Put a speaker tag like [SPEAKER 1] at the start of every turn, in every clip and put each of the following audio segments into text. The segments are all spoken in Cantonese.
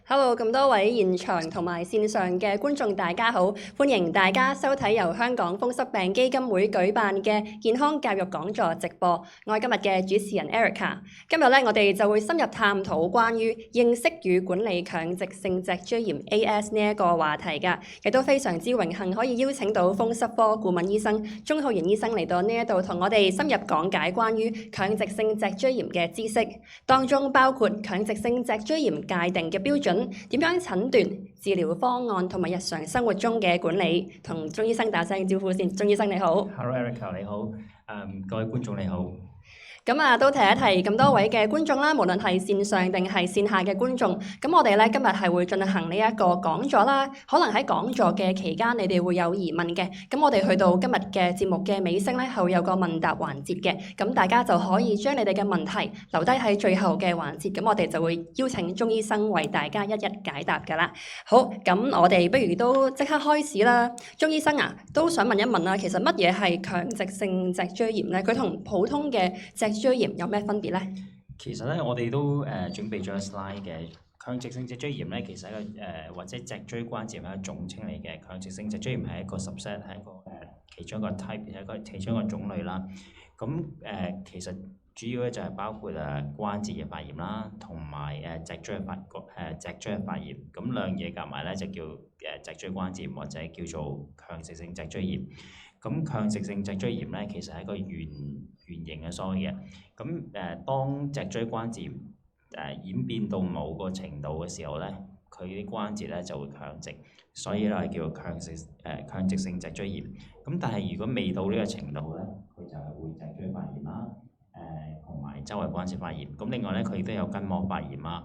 [SPEAKER 1] Hello，咁多位現場同埋線上嘅觀眾，大家好，歡迎大家收睇由香港風濕病基金會舉辦嘅健康教育講座直播。我係今日嘅主持人 Erica。今日咧，我哋就會深入探討關於認識與管理強直性脊椎炎 AS 呢一個話題㗎，亦都非常之榮幸可以邀請到風濕科顧問醫生鍾浩然醫生嚟到呢一度，同我哋深入講解關於強直性脊椎炎嘅知識，當中包括強直性脊椎炎界定嘅標準。點樣診斷、治療方案同埋日常生活中嘅管理，同鍾醫生打聲招呼先。鍾醫生你好。
[SPEAKER 2] Hello Erica 你好，各位觀眾你好。
[SPEAKER 1] 咁都提一提咁多位嘅觀眾啦，無論係線上定係線下嘅觀眾。咁我哋咧今日係會進行呢一個講座啦。可能喺講座嘅期間，你哋會有疑問嘅。咁我哋去到今日嘅節目嘅尾聲咧，係會有個問答環節嘅。咁大家就可以將你哋嘅問題留低喺最後嘅環節。咁我哋就會邀請鍾醫生為大家一一解答㗎啦。好，咁我哋不如都即刻開始啦。鍾醫生啊，都想問一問啦，其實乜嘢係強直性脊椎炎咧？佢同普通嘅脊椎炎有咩分別咧？
[SPEAKER 2] 其實咧，我哋都準備咗一 slide 嘅。強直性脊椎炎咧，其實係一個或者脊椎關節炎係一個總稱嚟嘅。強直性脊椎炎係一個 subset，係一個其中一個 type，係其中一個種類啦。咁其實主要咧就係包括關節嘅發炎啦，同埋脊椎嘅發炎。咁兩嘢夾埋咧就叫脊椎關節炎，或者叫做強直性脊椎炎。咁強直性脊椎炎咧，其實係一個圓形嘅所謂嘅。咁當脊椎關節演變到某個程度嘅時候咧，佢啲關節咧就會強直，所以咧係叫做強直性脊椎炎。咁但係如果未到呢個程度咧，佢就係會脊椎發炎啦，同埋周圍關節發炎。咁另外咧，佢亦都有筋膜發炎啊，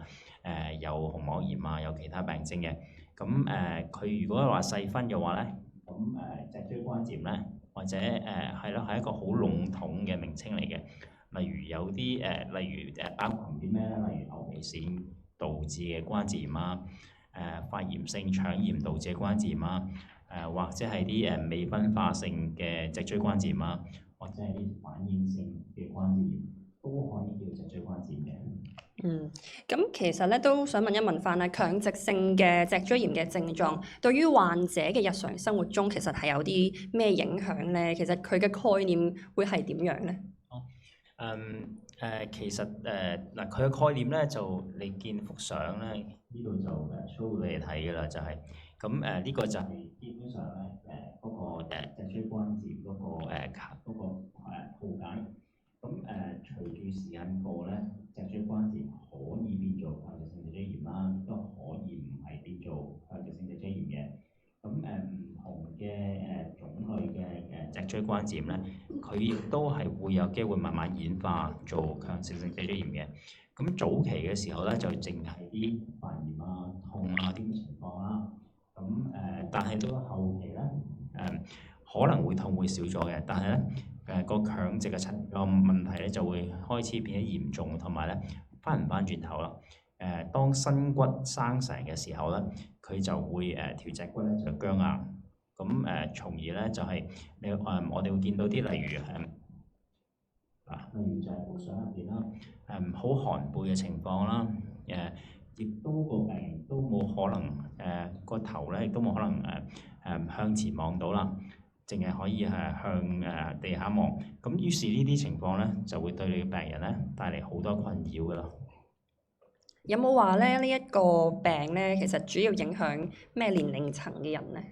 [SPEAKER 2] 有紅膜炎啊，有其他病徵嘅。咁佢如果話細分嘅話咧，咁脊椎關節炎咧，或者係咯，係一個好籠統嘅名稱嚟嘅。例如有啲例如包括啲咩咧？例如牛皮癬導致嘅關節炎啊，發炎性腸炎導致嘅關節炎啊，或者係啲未分化性嘅脊椎關節炎啊，或者係啲反應性嘅關節炎，都可以叫脊椎關節炎嘅。
[SPEAKER 1] 咁其實咧都想問一問翻啦，強直性嘅脊椎炎嘅症狀，對於患者嘅日常生活中其實係有啲咩影響咧？其實佢嘅概念會係點樣咧？
[SPEAKER 2] 其實嗱，佢嘅概念咧就你見幅相咧，呢度就show 俾你睇㗎啦，就係咁呢個就係基本上咧嗰個脊椎關節嗰個鋪解。咁隨住時間過咧，脊椎關節可以變做強直性脊椎炎啦，亦都可以唔係變做強直性脊椎炎嘅。咁唔同嘅種類嘅脊椎關節炎咧，佢亦都係會有機會慢慢演化做強直性脊椎炎嘅。咁早期嘅時候咧，就淨係啲發炎啊、痛啊啲情況啦。咁但係到後期咧，可能會痛會少咗嘅，但係咧個強直嘅個問題咧就會開始變得嚴重，同埋咧翻唔翻轉頭啦。當新骨生成嘅時候咧，佢就會條脊骨咧就僵硬，咁從而咧就係我哋會見到啲例如例如就係幅相入邊啦，好寒背嘅情況啦，亦都個病人都冇可能個頭咧亦都冇可能向前望到啦，淨係可以向地下望，咁於是呢啲情況咧就會對你嘅病人咧帶嚟好多困擾㗎啦。
[SPEAKER 1] 有冇話咧呢一個病咧，其實主要影響咩年齡層嘅人咧？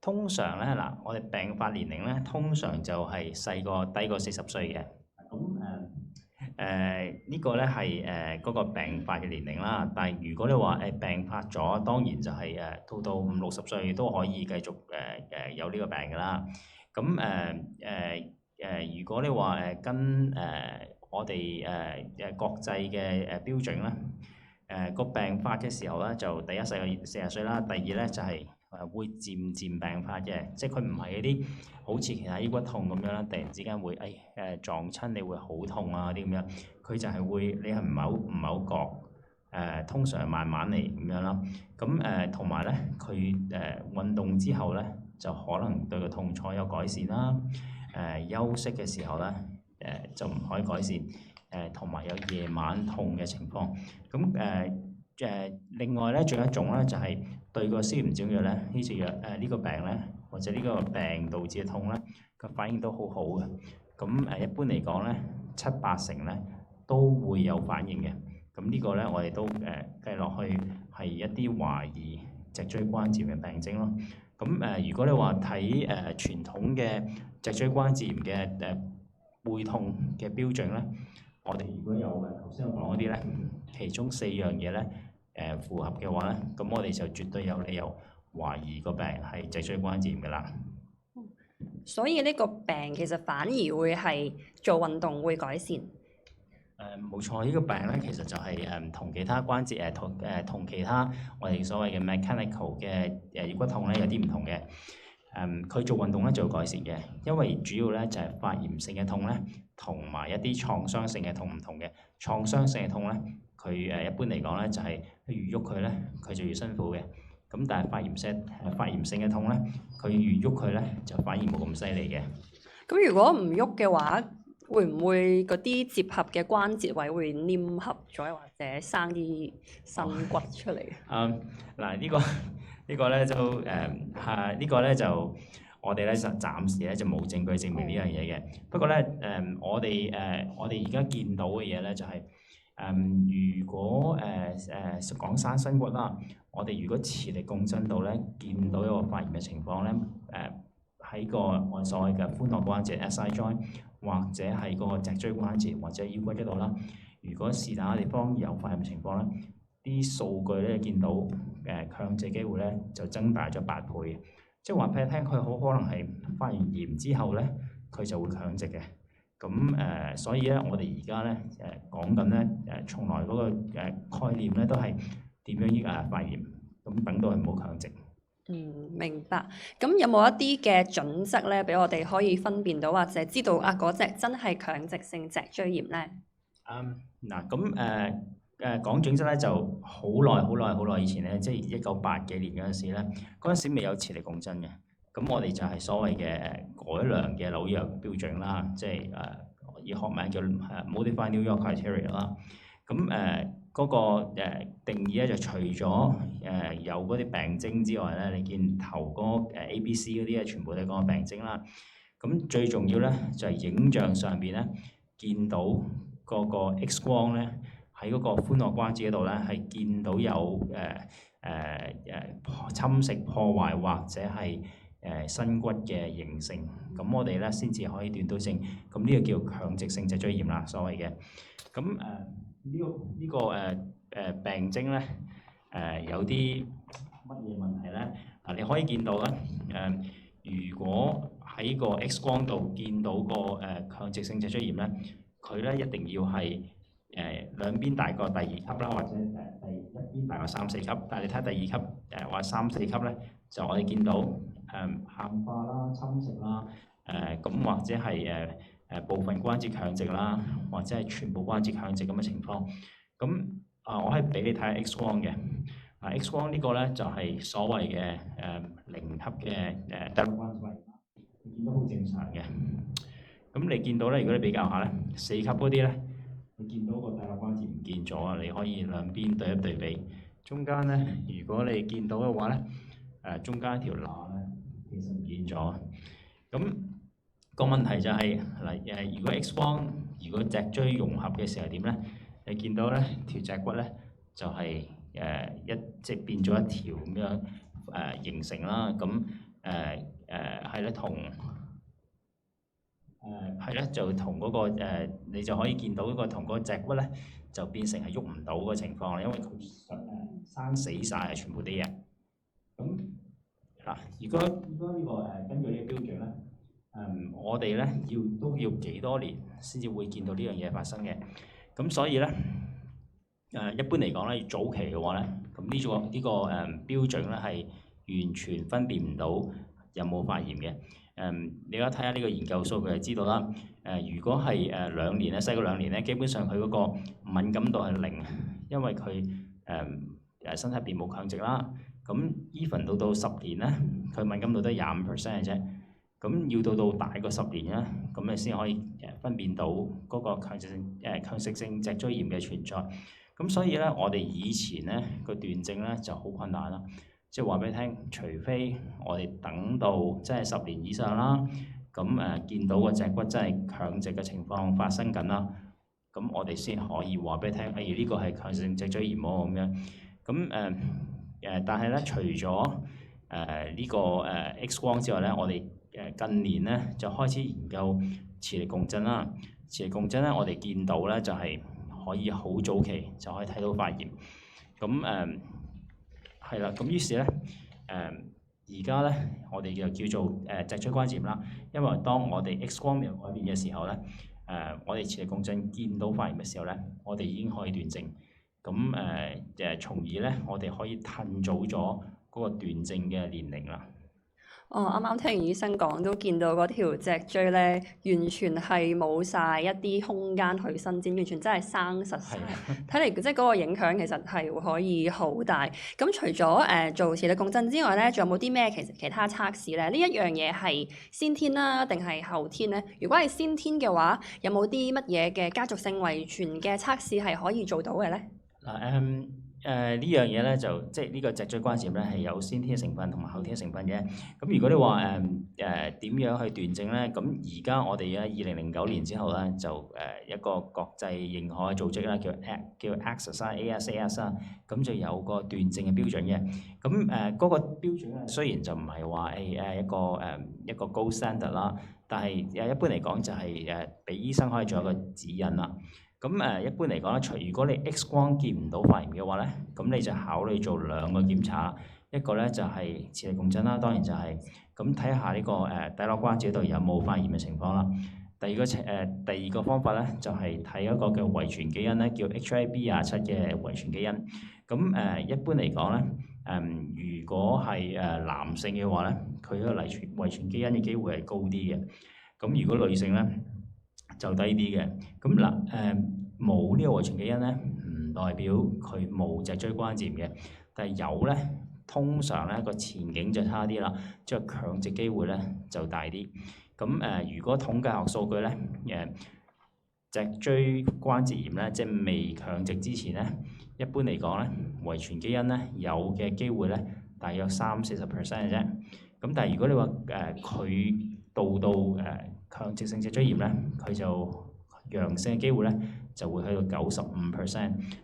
[SPEAKER 2] 通常咧嗱，我哋病發年齡咧，通常就係低過40歲嘅。咁呢個咧係嗰個病發嘅年齡啦。但係如果你話病發咗，當然就係到50-60歲都可以繼續有呢個病㗎啦。咁如果你話跟我哋國際嘅標準咧，個病發嘅時候咧就第一細過40歲啦，第二咧就係會漸漸病發嘅，即係佢唔係嗰啲好似其他抑鬱痛咁樣啦，突然之間會撞親你會好痛啊啲咁樣，佢就係會你係唔係好覺，通常慢慢嚟咁樣啦。咁同埋咧佢運動之後咧就可能對個痛楚有改善啦。休息嘅時候咧就唔可以改善。同埋有夜晚痛嘅情況。咁另外咧，仲有一種咧，就係、對個消炎止痛藥咧，呢隻藥呢個病咧，或者呢個病導致嘅痛咧，個反應都好好嘅。咁一般嚟講咧，7、8成咧都會有反應嘅。咁呢個咧，我哋都計落去係一啲懷疑脊椎關節嘅病徵咯。咁如果你話睇傳統嘅脊椎關節炎嘅背痛嘅標準咧，我哋如果有頭先我講嗰啲咧，其中4樣嘢咧符合嘅話咧，咁我哋就絕對有理由懷疑個病係脊椎關節炎㗎啦。
[SPEAKER 1] 所以呢個病其實反而會係做運動會改善。
[SPEAKER 2] 冇錯，呢個病咧其實就係同其他關節同其他我哋所謂嘅 mechanical 嘅腰骨痛咧有啲唔同嘅。佢做運動咧就會改善嘅，因為主要咧就係發炎性嘅痛咧，同埋一啲創傷性嘅痛唔同嘅。創傷性嘅痛咧，佢一般嚟講咧就係越喐佢咧，佢就越辛苦嘅。咁但係發炎性嘅痛咧，佢越喐佢咧就反而冇咁犀利嘅。
[SPEAKER 1] 咁如果唔喐嘅話，會唔會嗰啲接合嘅關節位會黏合咗，或者生啲新骨出嚟？
[SPEAKER 2] 嗱呢個咧就呢個咧就我哋咧就暫時咧就冇證據證明呢樣嘢嘅。不過咧我哋而家見到嘅嘢咧就係、如果講生新骨啦，我哋如果磁力共振度咧見到一個發炎嘅情況咧，喺個我所謂嘅髖內關節 SI joint 或者係個脊椎關節或者腰骨嗰度啦，如果是但嘅地方有發炎情況咧，啲數據咧見到強直機會咧就增大咗8倍，即係話俾你聽，佢好可能係發完炎之後咧，佢就會強直嘅。咁所以咧，我哋而家咧講緊咧從來嗰個概念咧都係點樣發炎，咁等到佢唔好強直。
[SPEAKER 1] 明白。咁有冇一啲嘅準則咧，俾我哋可以分辨到或者知道嗰隻真係強直性脊椎炎咧？
[SPEAKER 2] 嗱，咁講準則咧就好耐以前咧，即係1980幾年嗰陣時咧，嗰陣時未有磁力共振嘅。咁我哋就係所謂嘅改良嘅紐約標準啦，即係以學名叫Modified New York Criteria 啦。咁嗰個定義咧就除咗有嗰啲病徵之外咧，你見頭嗰ABC 嗰啲咧，全部都係嗰個病徵啦。咁最重要咧就係影像上邊咧見到嗰個 X 光咧喺嗰個髖內關節嗰度咧係見到有侵蝕破壞或者係新骨嘅形成，咁我哋咧先至可以斷到症。咁呢個叫強直性脊椎炎啦，所謂嘅。咁呢個病徵咧有啲乜嘢問題咧？你可以見到咧如果喺個 X 光度見到個強直性脊椎炎咧，佢咧一定要係兩邊大過第2級啦，或者一邊大過3、4級。但係你睇第2級或者3、4級咧，就我哋見到硬化啦、侵蝕啦，咁或者係部分關節強直啦，或者係全部關節強直咁嘅情況。咁我可以俾你睇下 X 光嘅。X 光呢個咧就係所謂嘅0級嘅第六關節，你見到好正常嘅。咁你見到咧，如果你比較下咧，4級嗰啲咧，你見到個第六關節唔見咗啊！你可以兩邊對一對比，中間咧，如果你見到嘅話咧，中間一條罅咧，其實唔見咗。咁個問題就係如果 X 光如果脊椎融合嘅時候點咧？你見到咧條脊骨咧就係即係變咗一條咁樣形成啦。咁係咧就同嗰個你就可以見到嗰個同嗰個脊骨咧就變成係喐唔到個情況，因為佢生死晒係全部啲嘢。咁嗱，如果呢個根據呢個標準咧，我哋咧都要幾多年先至會見到呢樣嘢發生嘅。咁所以咧一般嚟講咧，早期嘅話咧，咁呢個標準咧係完全分辨唔到有冇發炎嘅。你而家睇下呢個研究數據就知道啦。如果係2年咧，細過2年咧，基本上佢嗰個敏感度係0，因為佢身體邊冇強直啦。咁 even 到10年咧，佢敏感度都係25% 嘅啫。咁要到大過10年咧，咁你先可以分辨到嗰個強直性脊椎炎嘅存在。咁所以咧，我哋以前咧個斷症咧就好困難啦。即係話俾你聽，除非我哋等到即係10年以上啦，咁見到個脊骨真係強直嘅情況發生緊啦，咁我哋先可以話俾你聽，呢個係強直性脊椎炎喎咁樣。咁但係咧，除咗呢個X 光之外咧，我哋近年咧就開始研究磁力共振啦。磁力共振咧，我哋見到咧就係可以好早期就可以睇到發炎。咁係啦，咁於是咧而家咧我哋就叫做脊椎關節炎啦。因為當我哋 X 光有改變嘅時候咧，我哋磁力共振見到發炎嘅時候咧，我哋已經可以斷症。咁從而咧，我哋可以褪早咗嗰個斷症嘅年齡啦。
[SPEAKER 1] 啱啱聽完醫生講，都見到嗰條脊椎咧，完全係冇晒一啲空間去伸展，完全真係生實晒。睇嚟即係嗰個影響其實係可以好大。咁除咗做磁力共振之外咧，仲有冇啲咩其他測試咧？呢一樣嘢係先天啦，定係後天咧？如果係先天嘅話，有冇啲乜嘢嘅家族性遺傳嘅測試係可以做到嘅咧？
[SPEAKER 2] 呢樣嘢咧就即係呢個脊椎關節咧係有先天成分同埋後天成分嘅。咁如果你話點樣去斷症咧？咁而家我哋喺2009年之後咧就一個國際認可嘅組織啦，叫 ASAS 啦，咁就有個斷症嘅標準嘅。咁嗰個標準咧雖然就唔係話一個高 standard 啦，但係一般嚟講就係俾醫生可以做一個指引啦。咁一般嚟講咧，如果你 X 光見唔到發炎嘅話咧，咁你就考慮做2個檢查，一個咧就係磁力共振啦，當然就係咁睇下呢個底落關節度有冇發炎嘅情況啦。第二個方法咧就係睇一個叫遺傳基因咧，叫 HLA-B27嘅遺傳基因。咁一般嚟講咧，如果係男性嘅話咧，佢個遺傳基因嘅機會係高啲嘅。咁如果女性咧就低啲嘅。咁冇呢個遺傳基因咧，唔代表佢冇脊椎關節炎嘅，但係有咧，通常咧個前景就差啲啦，即係強直機會咧就大啲。咁如果統計學數據咧，脊椎關節炎咧，即係未強直之前咧，一般嚟講咧，遺傳基因咧有嘅機會咧，大約30-40% 嘅啫。咁但係如果你話佢到強直性脊椎炎咧，佢就陽性嘅機會咧就會去到95%。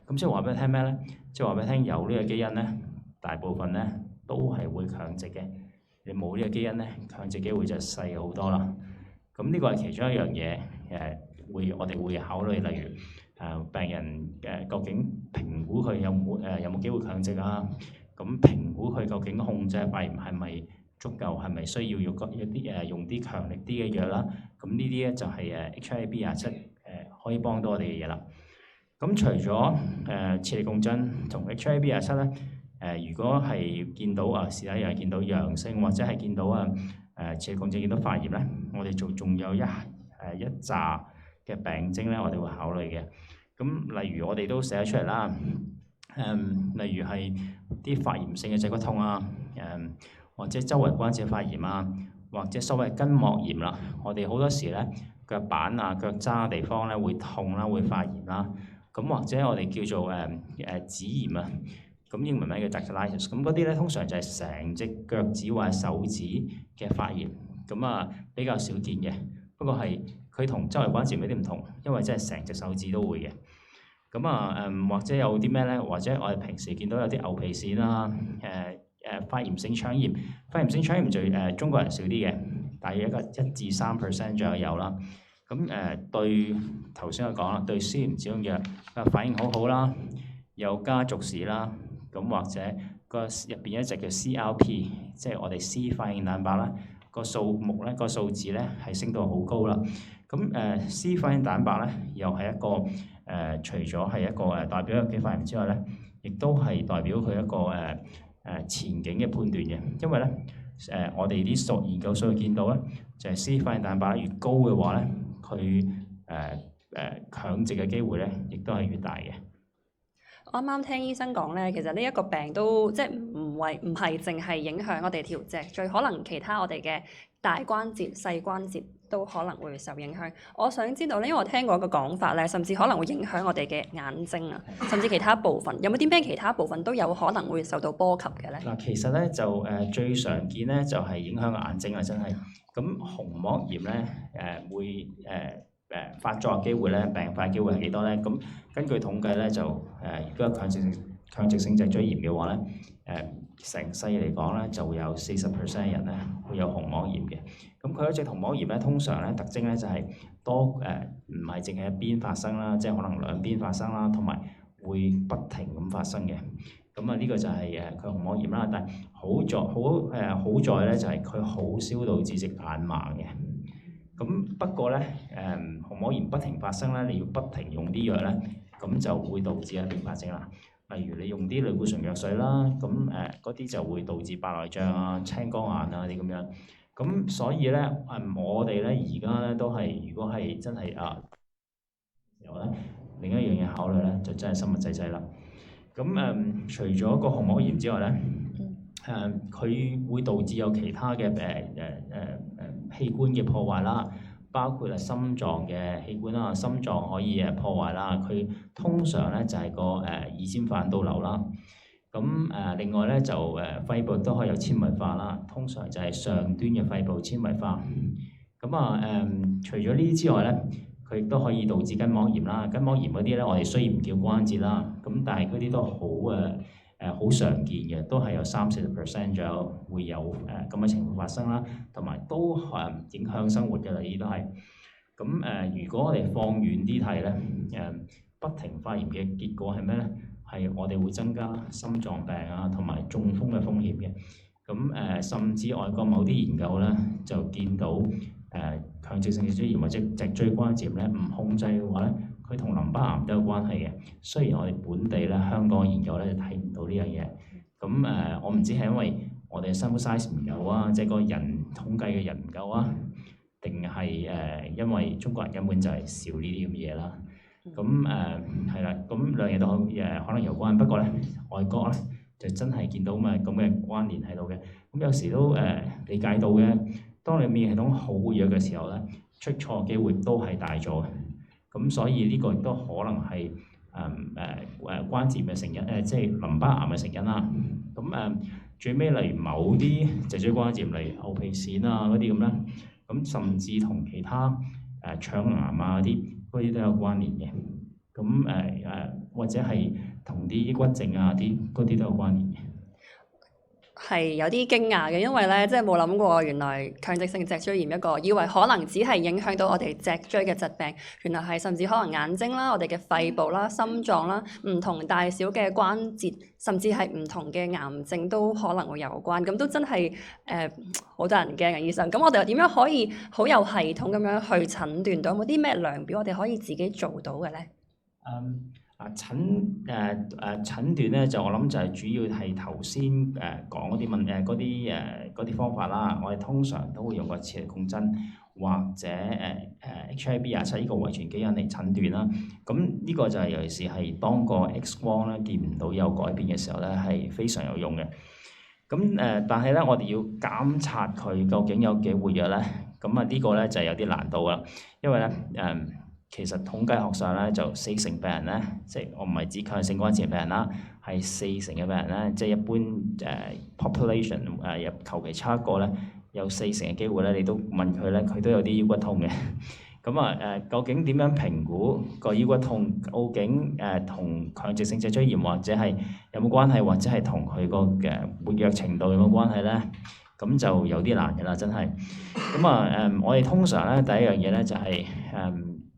[SPEAKER 2] 咁即係話俾你聽咩咧？即係話俾你聽有呢個基因咧，大部分咧都係會強直嘅。你冇呢個基因咧，強直機會就細好多啦。咁呢個係其中一樣嘢，我哋會考慮，例如病人究竟評估佢有冇機會強直啊？咁評估佢究竟控制發炎係咪足夠？係咪需要用啲強力啲嘅藥啦？咁呢啲咧就係HLA-B27可以幫到我哋嘅嘢啦。咁除咗磁力共振同 HLA-B27咧，如果係見到試下又係見到陽性或者係見到磁力共振見到發炎咧，我哋仲有一紮嘅病徵咧，我哋會考慮嘅。咁例如我哋都寫咗出嚟啦，例如係啲發炎性嘅脊骨痛啊，或者周圍關節發炎啊，或者所謂筋膜炎啦。我哋好多時咧腳板啊、腳踭嘅地方咧會痛啦、會發炎啦。咁或者我哋叫做指炎啊，咁英文名叫 dactylitis。咁嗰啲咧通常就係成隻腳趾或者手指嘅發炎，咁比較少見嘅。不過係佢同周圍關節有啲唔同，因為真係成隻手指都會嘅。咁或者有啲咩咧？或者我哋平時見到有啲牛皮癬啦，發炎性腸炎。發炎性腸炎就中國人少啲嘅，大約1-3% 左右有啦。咁對頭先我講啦，對消炎止痛藥反應好好啦，有家族史啦。咁或者個入邊一隻叫 CRP，即係我哋 C 反應蛋白啦，個數字咧係升到好高啦。咁C 反應蛋白咧又係一個除咗係一個代表有機發炎之外咧，亦都係代表佢一個前景嘅判斷嘅。因為咧我哋啲研究數據見到咧，就係 C 反應蛋白越高嘅話咧，佢強直嘅機會咧亦都係越大嘅。
[SPEAKER 1] 我啱啱聽醫生講咧，其實呢一個病都即係唔為唔係淨係影響我哋條脊椎，可能其他我哋嘅大關節、細關節都可能會受影響。我想知道咧，因為我聽過一個講法咧，甚至可能會影響我哋嘅眼睛啊，甚至其他部分。有冇啲咩其他部分都有可能會受到波及嘅咧？
[SPEAKER 2] 嗱，其實咧就最常見咧就係影響眼睛啊，真係。咁虹膜炎咧會發作嘅機會咧，病發嘅機會係幾多咧？咁根據統計咧就如果強直性脊椎炎嘅話咧，成世嚟講咧就會有40%人咧會有虹膜炎嘅。咁佢一隻虹膜炎咧，通常咧特徵咧就係多唔係淨係一邊發生啦，即係可能兩邊發生啦，同埋會不停咁發生嘅。咁啊呢個就係佢虹膜炎啦。但係好在咧就係佢好少導致隻眼盲嘅。咁不過咧虹膜炎不停發生咧，你要不停用啲藥咧，咁就會導致併發症啦。例如你用啲類固醇藥水啦，咁嗰啲就會導致白內障啊、青光眼啊啲咁樣。咁所以咧我哋咧而家咧都係，如果係真係時候咧，另一樣嘢考慮咧就真係生物製劑啦。咁除咗個虹膜炎之外咧，佢會導致有其他嘅器官嘅破壞啦。包括係心臟嘅器官啦，心臟可以破壞啦。佢通常咧就係個二尖瓣倒流啦。咁另外咧就肺部都可以有纖維化啦。通常就係上端嘅肺部纖維化。咁除咗呢啲之外咧，佢亦都可以導致筋膜炎啦。筋膜炎嗰啲咧，我哋雖然唔叫關節啦，咁但係嗰啲都好常見嘅，都係有30%左右會有咁嘅情況發生啦，同埋都影響生活嘅啦，呢啲都係。咁如果我哋放遠啲睇咧，不停發炎嘅結果係咩咧？係我哋會增加心臟病啊，同埋中風嘅風險嘅。咁甚至外國某啲研究咧就見到強直性脊椎炎或者脊椎關節咧唔控制嘅話咧，佢同淋巴癌都有關係嘅。雖然我哋本地咧香港研究咧就睇唔到呢樣嘢。咁我唔知係因為我哋 sample size 唔夠啊，即係個人統計嘅人唔夠啊，定係因為中國人根本就係少呢啲咁嘅嘢啦。咁係啦，咁兩樣都可能有關。不過咧，外國咧就真係見到咁嘅關聯喺度嘅。咁有時都理解到嘅。當你免疫系統好活躍嘅時候咧，出錯機會都係大咗嘅。咁所以呢個亦都可能係關節嘅成因，即係淋巴癌嘅成因啦。咁最尾例如某啲脊椎關節，例如牛皮癬啊嗰啲咁啦，咁甚至同其他腸癌啊嗰啲都有關聯嘅。咁或者係同啲抑鬱症啊嗰啲都有關聯嘅。
[SPEAKER 1] 係有啲驚訝嘅，因為咧，即係冇諗過原來強直性脊椎炎一個，以為可能只係影響到我哋脊椎嘅疾病，原來係甚至可能眼睛啦、我哋嘅肺部啦、心臟啦、唔同大小嘅關節，甚至係唔同嘅癌症都可能會有關。咁都真係好得人驚嘅醫生。咁我哋又點樣可以好有系統咁樣去診斷到？有冇啲咩量表我哋可以自己做到嘅咧？
[SPEAKER 2] 診斷咧就我諗就係主要係頭先講嗰啲方法啦。我哋通常都會用個磁力共振或者HIB27呢個遺傳基因嚟診斷啦。咁呢個就係尤其是係當個 X 光咧見唔到有改變嘅時候咧，係非常有用嘅。咁但係咧我哋要監察佢究竟有幾活躍咧，咁呢個咧就係有啲難度啦，因為咧其實統計學上咧就40%病人咧，即係我唔係指強性關節病人啦，係40%嘅病人咧，即係一般population 求其測一個咧，有40%嘅機會咧，你都問佢咧，佢都有啲腰骨痛嘅。咁究竟點樣評估個腰骨痛？究竟同強直性脊椎炎或者係有冇關係，或者係同佢個活躍程度有冇關係咧？咁就有啲難嘅啦，真係。咁我哋通常咧第一樣嘢咧就係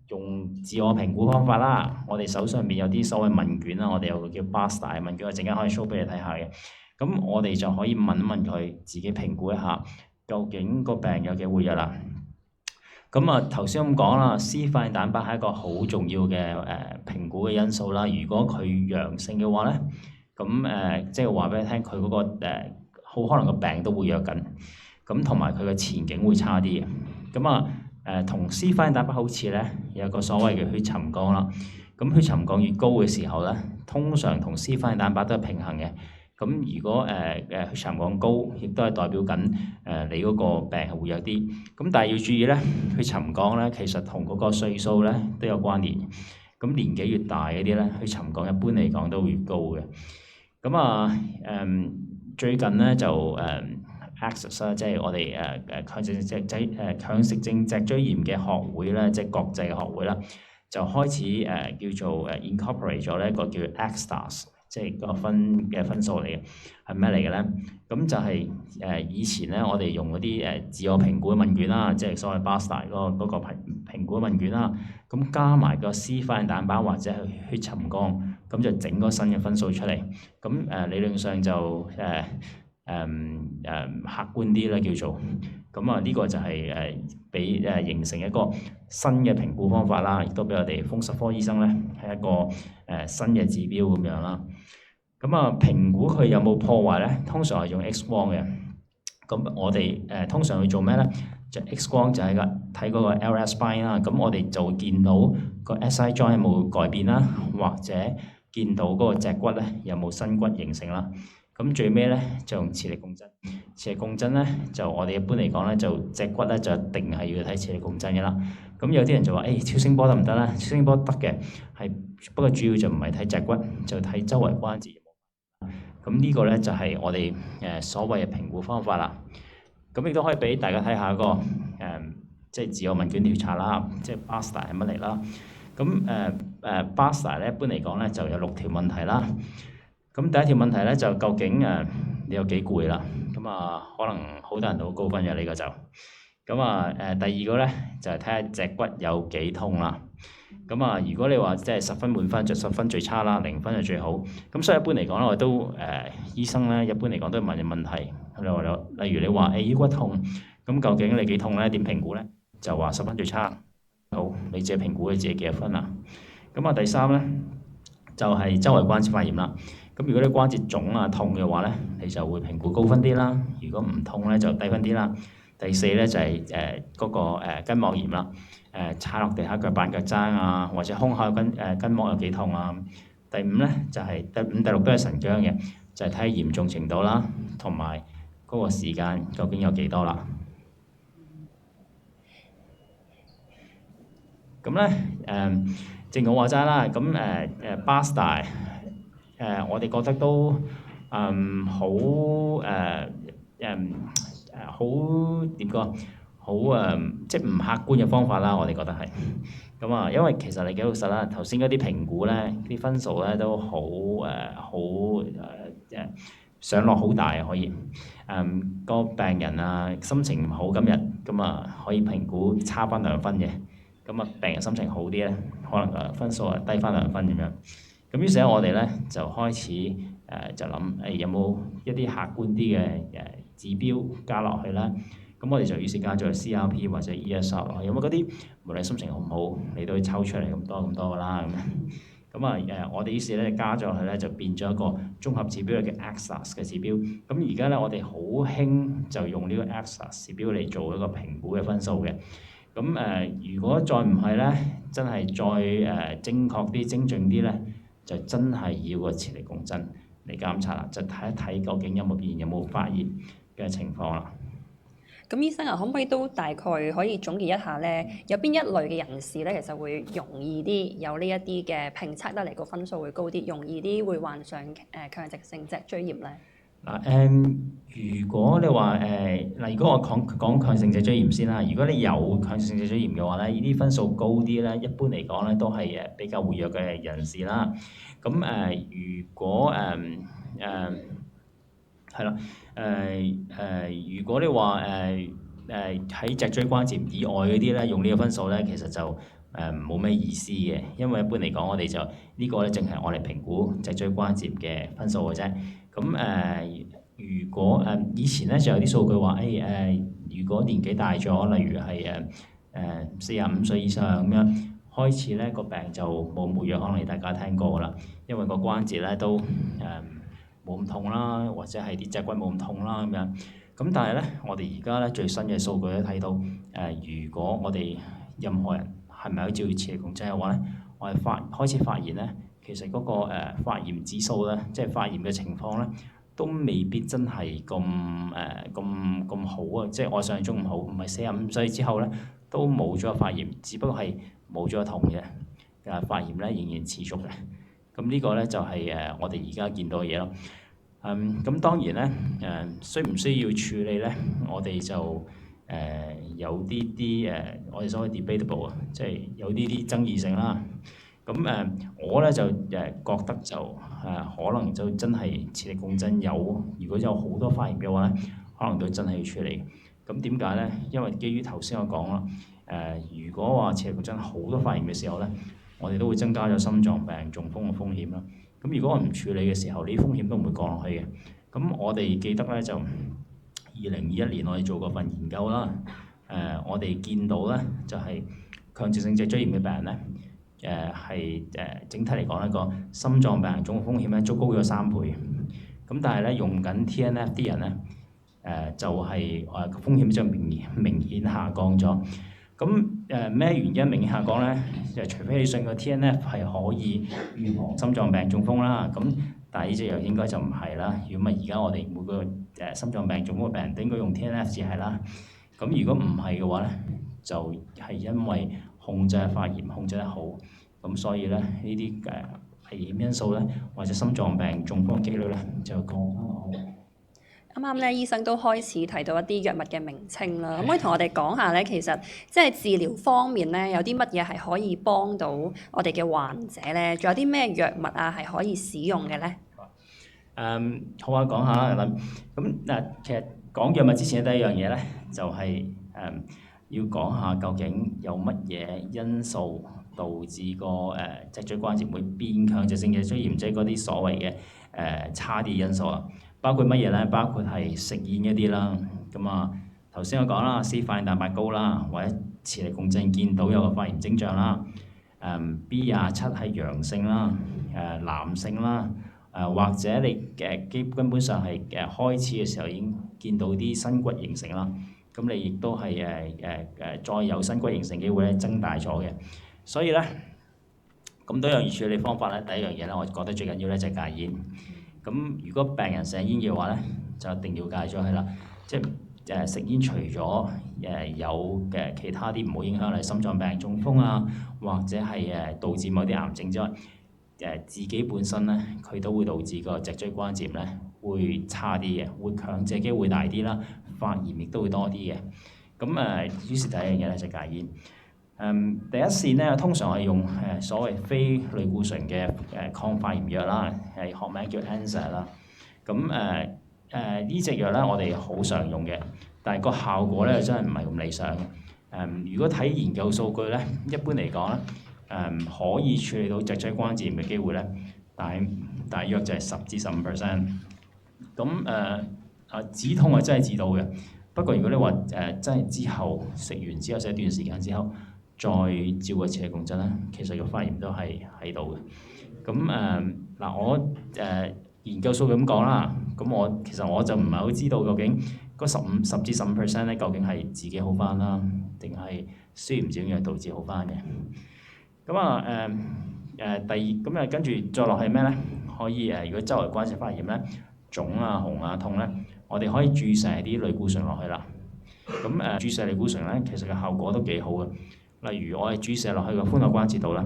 [SPEAKER 2] 用自我評估方法啦。我哋手上面有啲所謂問卷啦，我哋有個叫 BASTA 問卷，我陣間可以 show 俾你睇下嘅。咁我哋就可以問一問佢，自己評估一下，究竟個病有幾活躍啦。咁頭先咁講啦，C 發現蛋白係一個好重要嘅評估嘅因素啦。如果佢陽性嘅話咧，咁即係話俾你聽，佢嗰個好可能個病都活躍緊，咁同埋佢嘅前景會差啲嘅。咁同 C 發現蛋白好似咧，有個所謂嘅血沉降啦。咁血沉降越高嘅時候咧，通常同 C 發現蛋白都係平衡嘅。咁如果血沉降高，亦都係代表緊你嗰個病係會弱啲。咁但係要注意咧，血沉降咧其實同嗰個歲數咧都有關聯。咁年紀越大嗰啲咧，血沉降一般嚟講都會越高嘅。咁最近咧就ACCESS 啦，即係我哋強食性脊椎炎嘅學會咧，即係國際嘅學會啦，就開始叫做incorporate 咗呢一個叫 ACSTAS， 即係個分數嚟嘅，係咩嚟嘅咧？咁就係以前咧，我哋用嗰啲自我評估嘅問卷啦，即係所謂 BASDAI 嗰個評估嘅問卷啦，咁加埋個 C 反應蛋白或者係血沉降，咁就整個新嘅分數出嚟。咁理論上就客觀啲啦，叫做咁呢個就係俾形成一個新嘅評估方法啦，亦都俾我哋風濕科醫生咧係一個新嘅指標咁樣啦。咁評估佢有冇破壞咧？通常係用 X 光嘅。咁我哋通常去做咩咧？就 X 光就係睇嗰個 LS spine 啦。咁我哋就會見到個 SI joint 有冇改變啦，或者見到嗰個脊骨咧有冇新骨形成啦。咁最尾咧就用磁力共振。磁力共振咧就我哋一般嚟講咧就脊骨咧就一定係要睇磁力共振嘅啦。咁有啲人就話超聲波得唔得咧？超聲波得嘅，不過主要就唔係睇脊骨，就睇周圍關節。咁呢個咧就係我哋所謂嘅評估方法啦。咁亦都可以俾大家睇下個即係自我問卷調查啦，即係 BASDAI 係乜嚟啦。咁BASDAI 咧一般嚟講咧就有6條問題啦。咁第一條問題咧就究竟你有幾攰啦？咁可能好多人都好高分嘅呢個就。咁第二個咧就係睇下脊骨有幾痛啦。咁如果你話即係10分滿分，就10分最差啦，0分就最好。咁所以一般嚟講咧，我都醫生咧一般嚟講都會問你問題。例如你話腰骨痛，咁究竟你幾痛咧？點評估咧？就話10分最差。好，你自己評估你自己幾多分啦？咁第三咧就係周圍關節發炎啦。咁如果你關節腫痛嘅話咧，你就會評估高分啲啦。如果唔痛咧，就低分啲啦。第四咧就係嗰個筋膜炎啦。踩落地下腳板腳踭或者胸口筋膜有幾痛啊？第五咧就係第五、第六都係神經嘅，就係睇嚴重程度啦，同埋嗰個時間究竟有幾多啦。咁咧正我話齋啦，咁BASDAI 我哋覺得都好點講？好即係唔客觀嘅方法啦，我哋覺得係。咁因為其實你幾老實啦，頭先嗰啲評估咧，啲分數咧都好上落好大可以。個病人心情唔好今日，咁可以評估差返2分嘅。咁病人心情好啲咧，可能分數低返2分咁樣。咁於是咧，我哋咧就開始就諗有冇一啲客觀啲嘅指標加落去啦。咁我哋就於是加咗 CRP 或者 ESR 落去，因為嗰啲無論心情好唔好，你都會抽出嚟咁多㗎啦。咁我哋於是咧加咗落去咧，就變咗一個綜合指標嘅 ACSTAS 嘅指標。咁而家咧我哋好興就用呢個 ACSTAS 指標嚟做一個評估嘅分數嘅。咁如果再唔係咧，真係再精確啲、精準啲咧，就真係要個磁力共振嚟監察啦，就睇一睇究竟有冇發炎嘅情況啦。
[SPEAKER 1] 咁醫生可唔可以都大概可以總結一下咧？有邊一類嘅人士咧，其實會容易啲有呢一啲嘅評測得嚟個分數會高啲，容易啲會患上強直性脊椎炎咧？
[SPEAKER 2] 如果你話如果我講強性脊椎炎先啦，如果你有強性脊椎炎嘅話咧，呢啲分數高啲咧，一般嚟講咧都係比較活躍嘅人士啦。咁如果係啦，如果你話喺脊椎關節以外嗰啲咧，用呢個分數咧，其實就冇咩意思嘅，因為一般嚟講，我哋就呢個咧，淨係我哋評估脊椎關節嘅分數嘅啫。咁如果以前咧就有啲數據話，如果年紀大咗，例如係45歲以上咁樣，開始咧個病就冇咁活躍，可能大家聽過㗎啦，因為個關節咧都冇咁痛啦，或者係啲脊骨冇咁痛啦咁樣。咁但係咧，我哋而家咧最新嘅數據咧睇到，如果我哋任何人係咪去照磁力共振嘅話咧，我哋開始發現咧，其實嗰個發炎指數咧，即係發炎嘅情況咧，都未必真係咁好啊！即係我想象中唔好，唔係45歲之後咧都冇咗發炎，只不過係冇咗痛嘅，發炎咧仍然持續嘅。咁呢個咧就係我哋而家見到嘅嘢咯。咁當然咧需唔需要處理咧？我哋就有啲我哋所謂 debatable 啊，即係有啲爭議性啦。咁我咧就覺得就可能就真係磁力共振如果有好多發炎嘅話咧，可能都真係要處理。咁點解咧？因為基於頭先我講啦，如果話磁力共振好多發炎嘅時候咧，我哋都會增加咗心臟病、中風嘅風險啦。咁如果我唔處理嘅時候，呢啲風險都唔會降落去嘅。咁我哋記得咧就2021年我哋做過份研究啦。我哋見到咧就係強直性脊椎炎嘅病人咧，整體嚟講咧個心臟病中風險咧都高咗3倍。咁但係咧用緊 TNF 啲人咧，就係風險就明顯下降咗。咁咩原因明顯下降咧？就除非你信個 TNF 係可以預防心臟病中風啦。咁但係呢隻藥應該就唔係啦。如果唔係而家我哋每個心臟病中風嘅病人都應該用 TNF 至係啦。咁如果唔係嘅話咧，就係因為控制發炎控制得好，咁所以咧呢啲危險因素咧，或者心臟病中風嘅機率咧就降翻落去。
[SPEAKER 1] 啱啱咧，醫生都開始提到一啲藥物嘅名稱啦。可唔可以同我哋講下咧？其實即係治療方面咧，有啲乜嘢係可以幫到我哋嘅患者咧？仲有啲咩藥物啊係可以使用嘅咧？
[SPEAKER 2] 好啊，講下啦。咁其實講藥物之前第一樣嘢咧，就係要講下究竟有乜嘢因素導致個脊椎關節會變強直性脊椎炎，即係嗰啲所謂嘅差啲因素啊。包括乜嘢咧？包括係食煙一啲啦。咁頭先我講啦，C 發現蛋白高啦，或者磁力共振見到有個發炎徵象啦。B27係陽性啦，男性啦。或者你根本上係開始嘅時候已經見到啲新骨形成啦。咁你亦都係再有新骨形成機會咧增大咗嘅。所以咧咁多樣處理方法咧，第一樣嘢咧，我覺得最緊要咧就係戒煙。咁如果病人食煙嘅話咧，就一定要戒咗佢啦。即係食煙除咗有其他啲唔好影響，例如心臟病、中風啊，或者係導致某啲癌症之外，自己本身咧佢都會導致個脊椎關節咧會差啲嘅，會強直機會大啲啦，發炎亦都會多啲嘅。咁於是第一樣嘢咧就係戒煙。第一線咧，通常係用所謂非類固醇嘅抗發炎藥啦，係學名叫 NSAID 啦。咁呢隻藥咧，我哋好常用嘅，但係個效果咧真係唔係咁理想嘅。如果睇研究數據咧，一般嚟講咧，可以處理到脊椎關節炎嘅機會咧，大約就係10至15%。咁止痛係真係止到嘅，不過如果你話真係之後食完之後食一段時間之後，再照個磁力共振咧，其實個發炎都係喺度嘅。咁我研究數據咁講啦，咁其實我就唔係好知道究竟嗰10至15%咧，究竟係自己好翻啦，定係需唔需要藥導致好翻嘅？咁第二咁跟住再落係咩咧？可以如果周圍關節發炎咧，腫啊、紅啊、痛咧，我哋可以注射啲類固醇落去啦。咁注射類固醇咧，其實個效果都幾好嘅。例如我哋注射落去個髖關節度咧，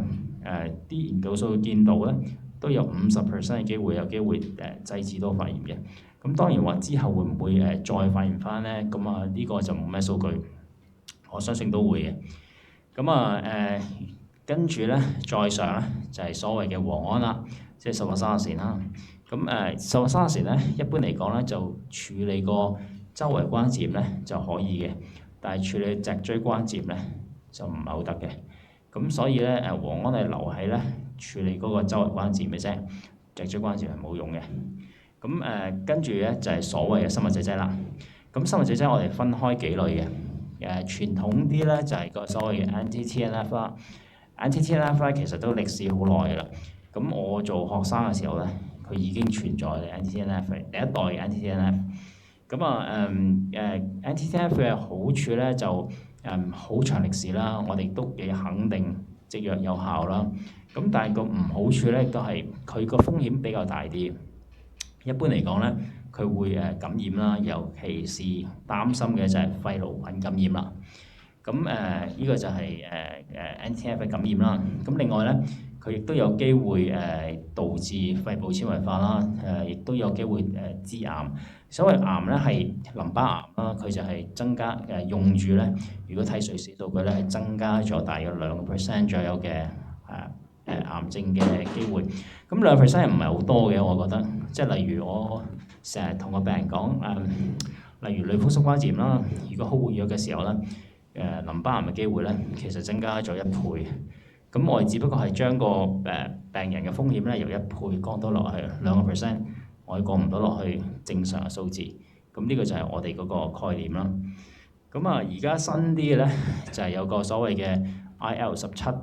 [SPEAKER 2] 啲研究數據見到咧，都有50% 嘅機會有機會制止到發炎嘅。咁當然話之後會唔會再發炎翻咧？咁呢個就冇咩數據，我相信都會嘅。咁跟住咧再上咧就係所謂嘅磺胺啦，即係嗉洛沙羅啦。咁嗉洛沙羅咧一般嚟講咧就處理個周圍關節咧就可以嘅，但係處理脊椎關節咧就唔係好得嘅。咁所以咧磺胺係留喺咧處理嗰個周圍關節嘅啫，脊椎關節係冇用嘅。咁跟住咧就係所謂嘅生物製劑啦。咁生物製劑我哋分開幾類嘅。傳統啲咧就係個所謂嘅 anti-TNF 啦。anti-TNF 咧其實都歷史好耐㗎啦。咁我做學生嘅時候咧，佢已經存在嘅 anti-TNF 第一代嘅 anti-TNF。咁anti-TNF 嘅好處咧就好長歷史啦，我哋都幾肯定隻藥有效啦。咁但係個唔好處咧都係佢個風險比較大啲，一般嚟講咧，佢會感染啦，尤其是擔心嘅就係肺癆菌感染啦。咁呢個就係NTF 嘅感染啦。咁另外咧，佢亦都有機會導致肺部纖維化啦，亦都有機會致癌。所謂癌咧係淋巴癌啦，佢就係增加用住咧。如果睇瑞士數據咧，係增加咗大約2% 左右嘅癌症嘅機會。咁2%唔係好多嘅，我覺得。即係例如我成日同個病人講例如類風濕關節炎啦，如果好活躍嘅時候咧，淋巴癌嘅機會咧，其實增加咗1倍。咁我哋只不過係將個病人嘅風險咧由1倍降到落去2%，我哋降唔到落去正常嘅數字。咁呢個就係我哋嗰個概念啦。咁而家新啲嘅咧就係有個所謂嘅 IL-17，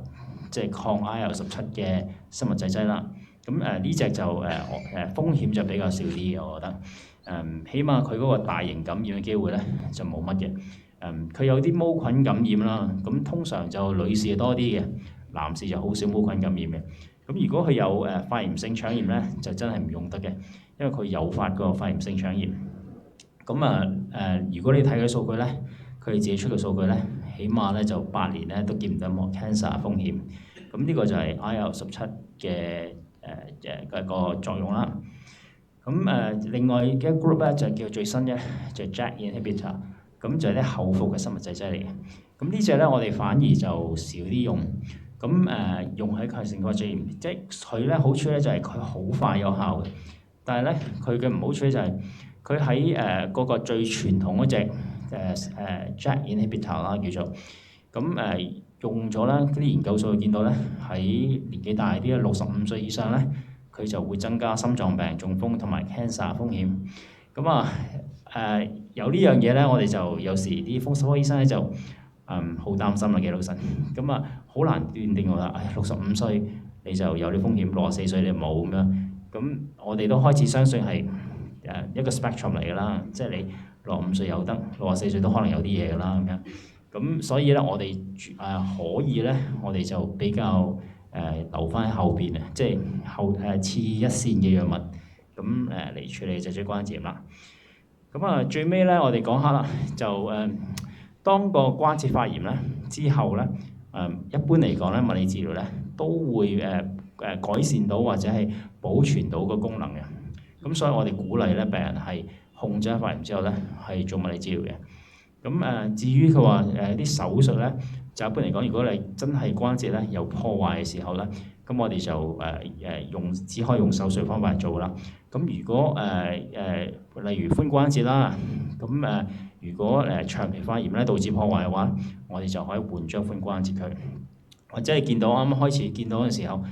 [SPEAKER 2] 即係抗 IL-17嘅生物製劑啦。咁呢隻就風險就比較少啲嘅，我覺得。起碼佢嗰個大型感染嘅機會咧就冇乜嘅。佢有啲毛菌感染啦，咁通常就女士多啲嘅，男士就好少毛菌感染嘅。咁如果佢有肺炎性腸炎咧，就真係唔用得嘅，因為佢誘發個肺炎性腸炎。咁如果你睇佢數據咧，佢哋自己出嘅數據咧，起碼咧就8年咧都見唔到冇 cancer 風險。咁呢個就係 IL-17嘅個作用啦。咁另外嘅 group 咧就叫最新嘅，就係 JAK inhibitor。咁就係啲口服嘅生物製劑嚟嘅。咁呢隻咧，我哋反而就少啲用。咁用喺強性關節炎，即係佢咧好處咧就係佢好快有效嘅。但係咧，佢嘅唔好處咧就係佢喺嗰個最傳統嗰隻JAK inhibitor 啦叫做。咁用咗啦，啲研究數據見到咧，喺年紀大啲嘅65歲以上咧，佢就會增加心臟病、中風同埋 cancer 風險。咁有呢樣嘢咧，我哋就有時啲風濕科醫生咧就好擔心啦，幾老實。咁好難斷定話65歲你就有啲風險，64歲你冇咁樣。咁我哋都開始相信係一個 spectrum 嚟㗎啦，即係你65歲有得，64歲都可能有啲嘢㗎啦咁樣。咁所以咧，我哋可以咧，我哋就比較留翻喺後邊啊，即係次一線嘅藥物，咁嚟處理脊椎關節炎啦。咁最尾咧，我哋講下啦，就當個關節發炎咧之後咧，一般嚟講咧，物理治療咧都會改善到或者係保存到個功能嘅。咁所以我哋鼓勵咧病人係控制咗發炎之後咧係做物理治療嘅。咁至於佢話啲手術咧，就一般嚟講，如果你真係關節咧有破壞嘅時候咧，咁我哋就只可以用手術方法嚟做啦。咁如果例如髖關節啦，咁如果長期發炎咧導致破壞嘅話，我哋就可以換張髖關節佢。或者係見到啱啱開始見到嘅時候，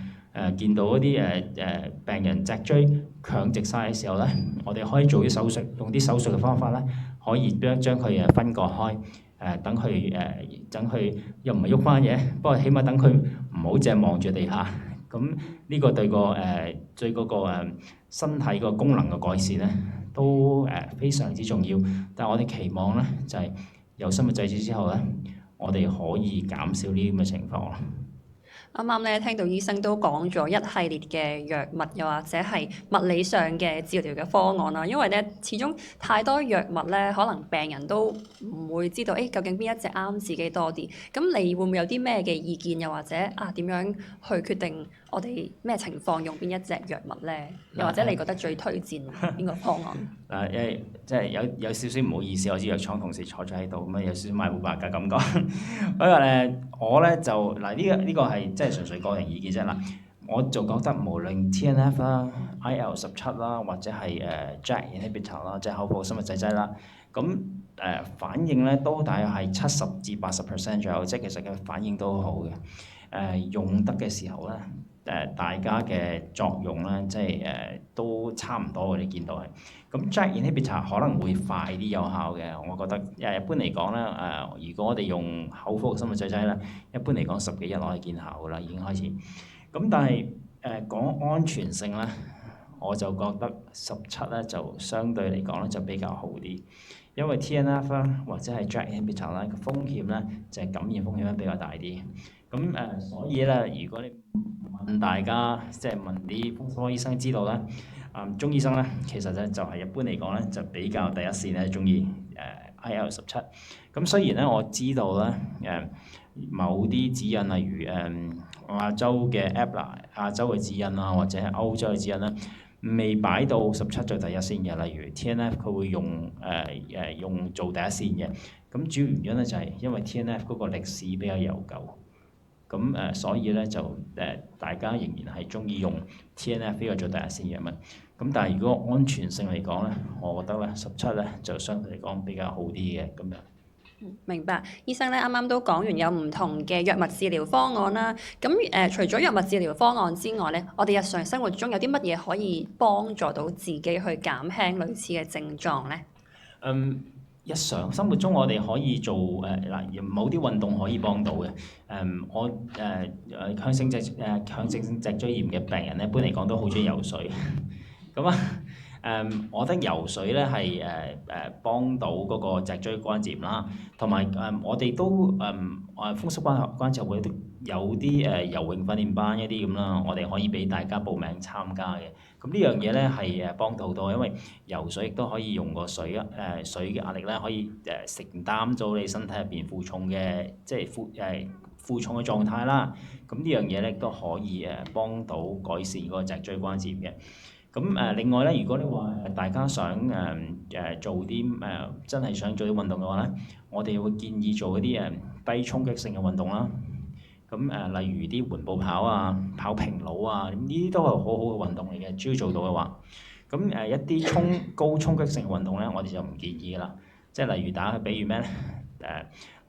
[SPEAKER 2] 見到嗰啲病人脊椎強直晒嘅時候咧，我哋可以做啲手術，用啲手術嘅方法咧，可以將佢分割開，等佢又唔係喐翻嘅，不過起碼等佢唔好淨係望住地下。咁呢個對嗰個身體個功能嘅改善咧，都非常之重要。但係我哋期望咧，就係有生物製劑之後咧，我哋可以減少呢啲咁嘅情況。
[SPEAKER 1] 啱啱咧聽到醫生都講咗一系列嘅藥物，又或者係物理上嘅治療嘅方案啦。因為咧始終太多藥物咧，可能病人都唔會知道，究竟邊一隻啱自己多啲。咁你會唔會有啲咩嘅意見，又或者點樣去決定我哋咩情況用邊一隻藥物咧？又或者你覺得最推薦邊個方案？
[SPEAKER 2] 即係有少少唔好意思，我知藥廠同事坐咗喺度，咁有少少賣糊白嘅感覺。不過我咧就呢個係即係純粹個人意見啫啦。我就覺得無論 TNF 啦、IL-17啦，或者係JAK inhibitor 啦，即係口服生物製劑啦，咁反應咧都大約係70%至80%左右，即係其實嘅反應都好嘅。用得嘅時候咧，大家嘅作用咧，即係都差唔多嘅，你見到係。咁 JAK inhibitor 可能會快啲有效嘅，我覺得一般嚟講咧，如果我哋用口服生物製劑咧，一般嚟講10幾日可以見效㗎啦，已經開始。咁但係講安全性咧，我就覺得17咧就相對嚟講咧就比較好啲，因為 TNF 啦或者係 JAK inhibitor 咧個風險咧就係感染風險咧比較大啲。咁所以咧，如果你問大家即係問啲風濕科醫生知道咧，鍾醫生咧，其實咧就係一般嚟講咧，就比較第一線咧中意IL-17。咁雖然咧我知道咧某啲指引，例如亞洲嘅 APLA 亞洲嘅指引啊，或者係歐洲嘅指引咧，未擺到17做第一線嘅。例如 TNF 佢會用做第一線嘅。咁主要原因咧就係因為 TNF 嗰個歷史比較悠久。咁所以咧就大家仍然係中意用 TNF 呢個做第一線藥物。咁但係如果安全性嚟講咧，我覺得咧17咧就相對嚟講比較好啲嘅咁樣。
[SPEAKER 1] 明白，醫生咧啱啱都講完有唔同嘅藥物治療方案啦。咁除咗藥物治療方案之外咧，我哋日常生活中有啲乜嘢可以幫助到自己去減輕類似嘅症狀咧？
[SPEAKER 2] 日常生活中我哋可以做某啲運動可以幫到嘅。強性脊椎炎嘅病人咧，一般嚟講都好中意游水。咁我覺得游水咧係幫到嗰個脊椎關節啦，同埋我哋都風濕關節會都有啲游泳訓練班一啲咁啦，我哋可以俾大家報名參加嘅。咁呢樣嘢咧係幫到好多，因為游水亦都可以用個水嘅壓力咧，可以承擔咗你身體入邊負重嘅，即係負重嘅狀態啦。咁呢樣嘢咧都可以幫到改善嗰個脊椎關節嘅。咁另外咧，如果你話大家想做啲真係想做啲運動嘅話咧，我哋會建議做一啲低衝擊性嘅運動啦。咁例如啲緩步跑啊、跑平路啊，呢啲都係好好嘅運動嚟嘅，只要做到嘅話。咁一啲高衝擊性嘅運動咧，我哋就唔建議㗎啦。即係例如比如咩咧？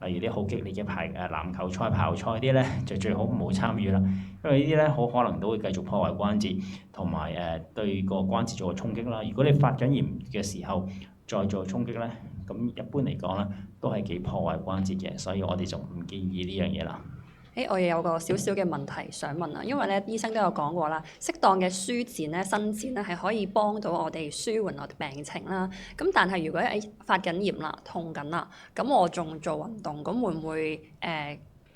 [SPEAKER 2] 例如啲好激烈嘅籃球賽、跑賽啲咧，就最好唔好參與啦。因為呢啲咧好可能都會繼續破壞關節，同埋對個關節做個衝擊啦。如果你發緊炎嘅時候再做衝擊咧，咁一般嚟講咧都係幾破壞關節嘅，所以我哋就唔建議呢樣嘢啦。
[SPEAKER 1] 我又有個少少嘅問題想問啊，因為咧醫生都有講過啦，適當嘅舒展咧、伸展咧係可以幫到我哋舒緩我哋病情啦。咁但係如果發緊炎啦、痛緊啦，咁我仲做運動，咁會唔會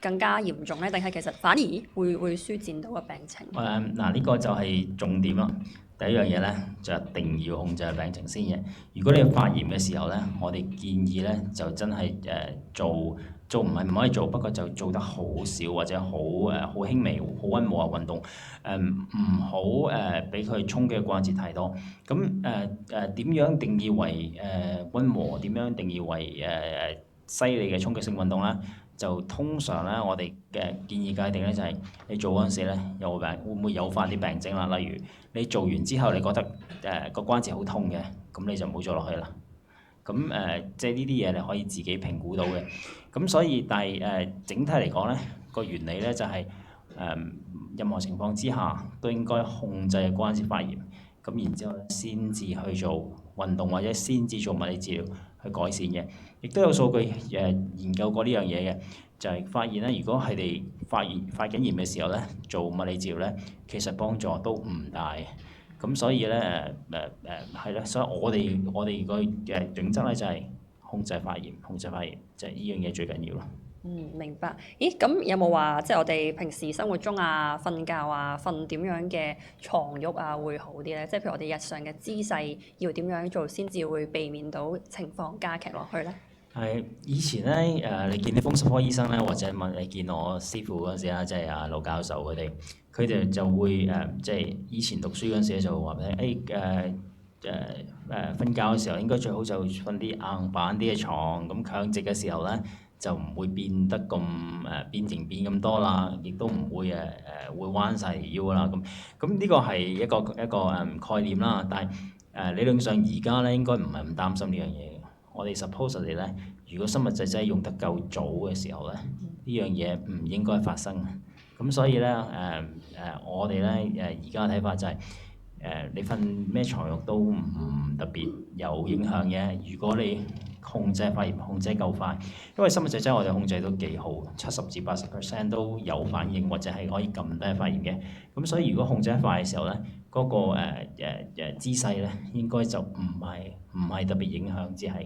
[SPEAKER 1] 更加嚴重咧？定係其實反而會舒展到個病情？
[SPEAKER 2] 呢個就係重點啦。第一樣嘢咧就一定要控制病情先嘅。如果你發炎嘅時候咧，我哋建議咧就真係做唔係唔可以做，不過就做得好少或者好輕微、好溫和嘅運動。唔好俾佢衝擊關節太多。咁點樣定義為溫和？點樣定義為犀利嘅衝擊性運動咧？就通常咧，我哋嘅建議界定咧就係你做嗰陣時咧，會唔會誘發啲病徵啦？例如你做完之後，你覺得個關節好痛嘅，咁你就唔好做落去啦。咁即係呢啲嘢你可以自己評估到嘅。咁所以但係整體嚟講咧，個原理咧就係任何情況之下都應該控制關節發炎。咁然之後先至去做運動或者先至做物理治療去改善嘅。亦都有數據研究過呢樣嘢嘅，就係發現咧，如果係你發緊炎嘅時候咧，做物理治療咧，其實幫助都唔大嘅。咁所以咧係啦，所以我哋個準則咧就係控制發炎，就係呢樣嘢最緊要咯。
[SPEAKER 1] 明白。咦，咁有冇話即係我哋平時生活中啊、瞓覺啊、瞓點樣嘅床褥啊會好啲咧？即係譬如我哋日常嘅姿勢要點樣做先至會避免到情況加劇落去咧？
[SPEAKER 2] 係以前咧你見啲風濕科醫生咧，或者你見我師傅嗰陣時啦，即係盧教授佢哋就會即係以前讀書嗰陣時就話俾你瞓覺嘅時候應該最好就瞓啲硬板啲嘅床，咁強直嘅時候咧就唔會變得咁變形變咁多啦，亦都唔會會彎晒條腰啦。咁呢個係一個概念啦，但係理論上而家咧應該唔係咁擔心呢樣嘢。我哋 supposedly 咧，如果生物製劑用得夠早嘅時候咧，呢樣嘢唔應該發生。咁所以咧我哋咧而家嘅睇法就係你瞓咩床褥都唔特別有影響嘅。如果你控制發炎控制夠快，因為生物製劑我哋控制都幾好，70%至80%都有反應或者係可以撳低發炎嘅。咁所以如果控制得快嘅時候咧，嗰個姿勢咧應該就唔係特別影響，只係。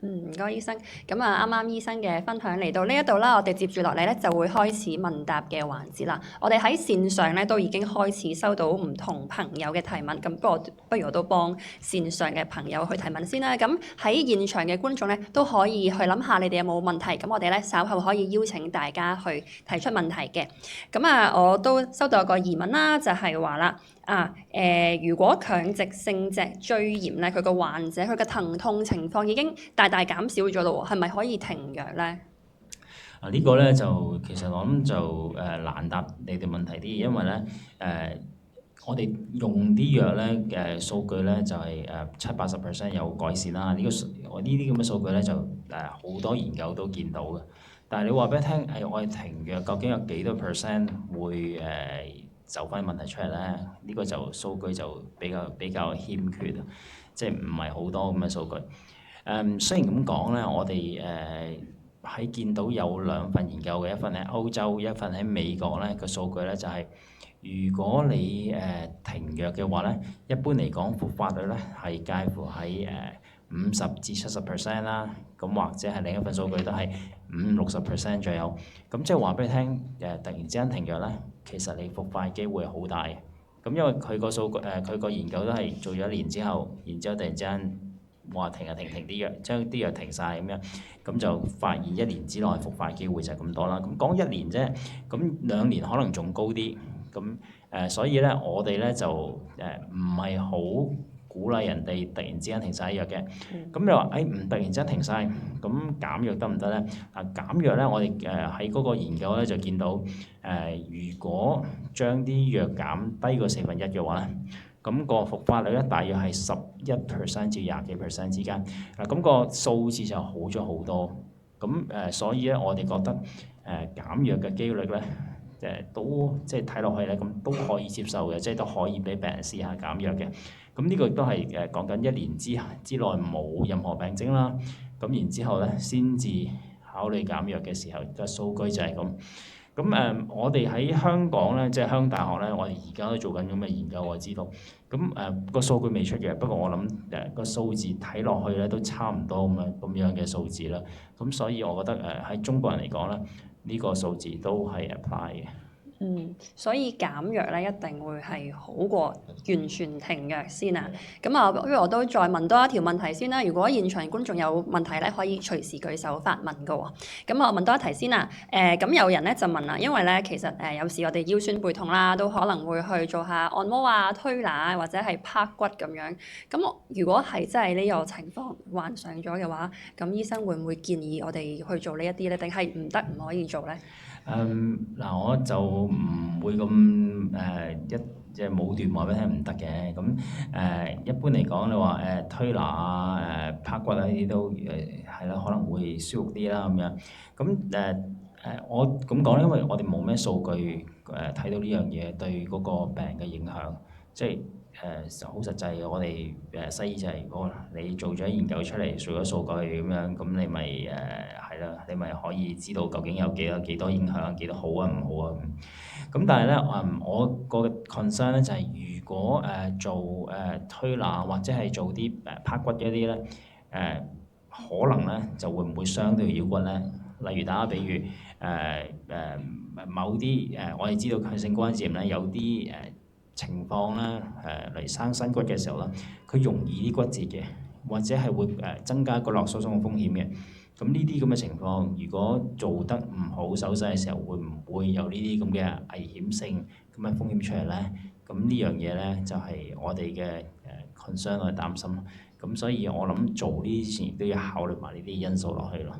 [SPEAKER 1] 唔該醫生。咁啊，啱啱醫生嘅分享嚟到呢一度啦，我哋接住落嚟咧就會開始問答嘅環節啦。我哋喺線上咧都已經開始收到唔同朋友嘅提問，咁不如我都幫線上嘅朋友去提問先啦。咁喺現場嘅觀眾咧都可以去諗下你哋有冇問題，咁我哋咧稍後可以邀請大家去提出問題嘅。咁啊，我都收到一個疑問啦，就係話啦。如果強直性脊椎炎咧，佢個患者佢嘅疼痛情況已經大大減少咗咯喎，係咪可以停藥咧？
[SPEAKER 2] 呢個咧就其實我諗就難答你哋問題啲，因為咧我哋用啲藥咧數據咧就係70-80%有改善啦。我呢啲咁嘅數據咧就好多研究都見到嘅。但係你話俾我聽，我哋停藥究竟有幾多 percent 會走翻問題出嚟咧？呢個就數據就比較欠缺，即係唔係好多咁嘅數據。雖然咁講咧，我哋喺見到有兩份研究嘅，一份喺歐洲，一份喺美國咧個數據咧就係，如果你停藥嘅話咧，一般嚟講復發率咧係介乎喺50-70% 啦，咁或者係另一份數據都係50-60% 左右。咁即係話俾你聽，突然之間停藥咧，其實你復發機會好大嘅。咁因為佢個數據佢個研究都係做咗1年之後，然之後突然之間話停就停啲藥，將啲藥停晒咁樣，咁就發現1年之內復發機會就係咁多啦。咁講1年啫，咁2年可能仲高啲。咁所以咧，我哋咧就唔係好鼓勵人哋突然之間停晒藥嘅。咁你話唔突然之間停晒，咁減藥得唔得咧？減藥咧，我哋喺嗰個研究咧就見到如果將啲藥減低過1/4嘅話咧，咁個復發率咧大約係11%至20幾%之間。咁個數字就好咗好多。咁所以咧，我哋覺得減藥嘅機率咧。都即係睇落去咧，咁都可以接受嘅，即係都可以俾病人試下減藥嘅。咁呢個都係講緊1年之內冇任何病徵啦。咁然之後咧，先至考慮減藥嘅時候嘅數據就係咁。咁我哋喺香港咧，即係香港大學咧，我哋而家都做緊咁嘅研究，我知道。咁個數據未出嘅，不過我諗個數字睇落去咧都差唔多咁樣嘅數字啦。咁所以我覺得喺中國人嚟講咧，呢個數字都係 apply 嘅。
[SPEAKER 1] 所以減藥咧一定會係好過完全停藥先啊！咁啊，不如我都再問多一條問題先啦。如果現場觀眾有問題咧，可以隨時舉手發問噶喎。咁我問多一題先啦。咁有人咧就問啦，因為咧其實有時我哋腰酸背痛啦，都可能會去做下按摩啊、推拿或者係拍骨咁樣。咁如果係真係呢個情況患上咗嘅話，咁醫生會唔會建議我哋去做呢一啲咧？定係唔得唔可以做咧？
[SPEAKER 2] 我就唔會咁即係武斷話俾你聽唔得嘅。咁一般嚟講，你話推拿啊、拍骨啊呢啲都係啦，可能會舒服啲啦咁樣。咁我咁講咧，因為我哋冇咩數據睇到呢樣嘢對嗰個病嘅影響，即係好實際嘅。我哋西醫就係你做咗研究出嚟，做咗數據咁樣，咁你咪係啦，你咪可以知道究竟有幾多影響，幾多好啊唔好啊咁。但係咧我個 concern 咧就係，如果做推拿或者係做啲拍骨嗰啲咧，可能咧就會唔會傷到腰骨咧？例如打個比喻，某啲我哋知道強性關節炎咧有啲情況啦，例如生新骨嘅時候啦，佢容易啲骨折嘅，或者係會增加骨骼疏鬆嘅風險嘅。咁呢啲咁嘅情況，如果做得唔好手勢嘅時候，會唔會有呢啲咁嘅危險性咁嘅風險出嚟咧？咁呢樣嘢咧就係我哋嘅concern，我哋擔心。咁所以我諗做呢啲之前都要考慮埋呢啲因素落去咯。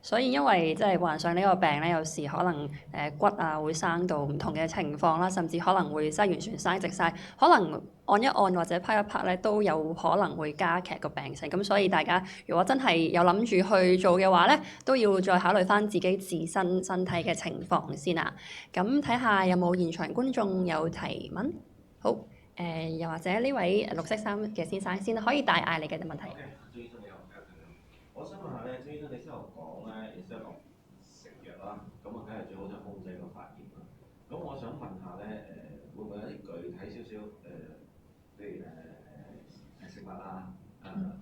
[SPEAKER 1] 所以因為即係患上呢個病咧，有時可能骨啊會生到唔同嘅情況啦，甚至可能會真係完全生直晒，可能按一按或者拍一拍咧，都有可能會加劇個病情。咁所以大家如果真係有諗住去做嘅話咧，都要再考慮返自己自身身體嘅情況先啊。咁睇下有冇現場觀眾有提問？好，又或者呢位綠色衫嘅先生先可以大嗌你嘅問題。
[SPEAKER 3] 我想問下咧，張醫生你先頭講咧，亦都係講食藥啦，咁啊梗係最好就控制個發炎啦。咁我想問下咧，會唔會有啲具體少少譬如食物啊、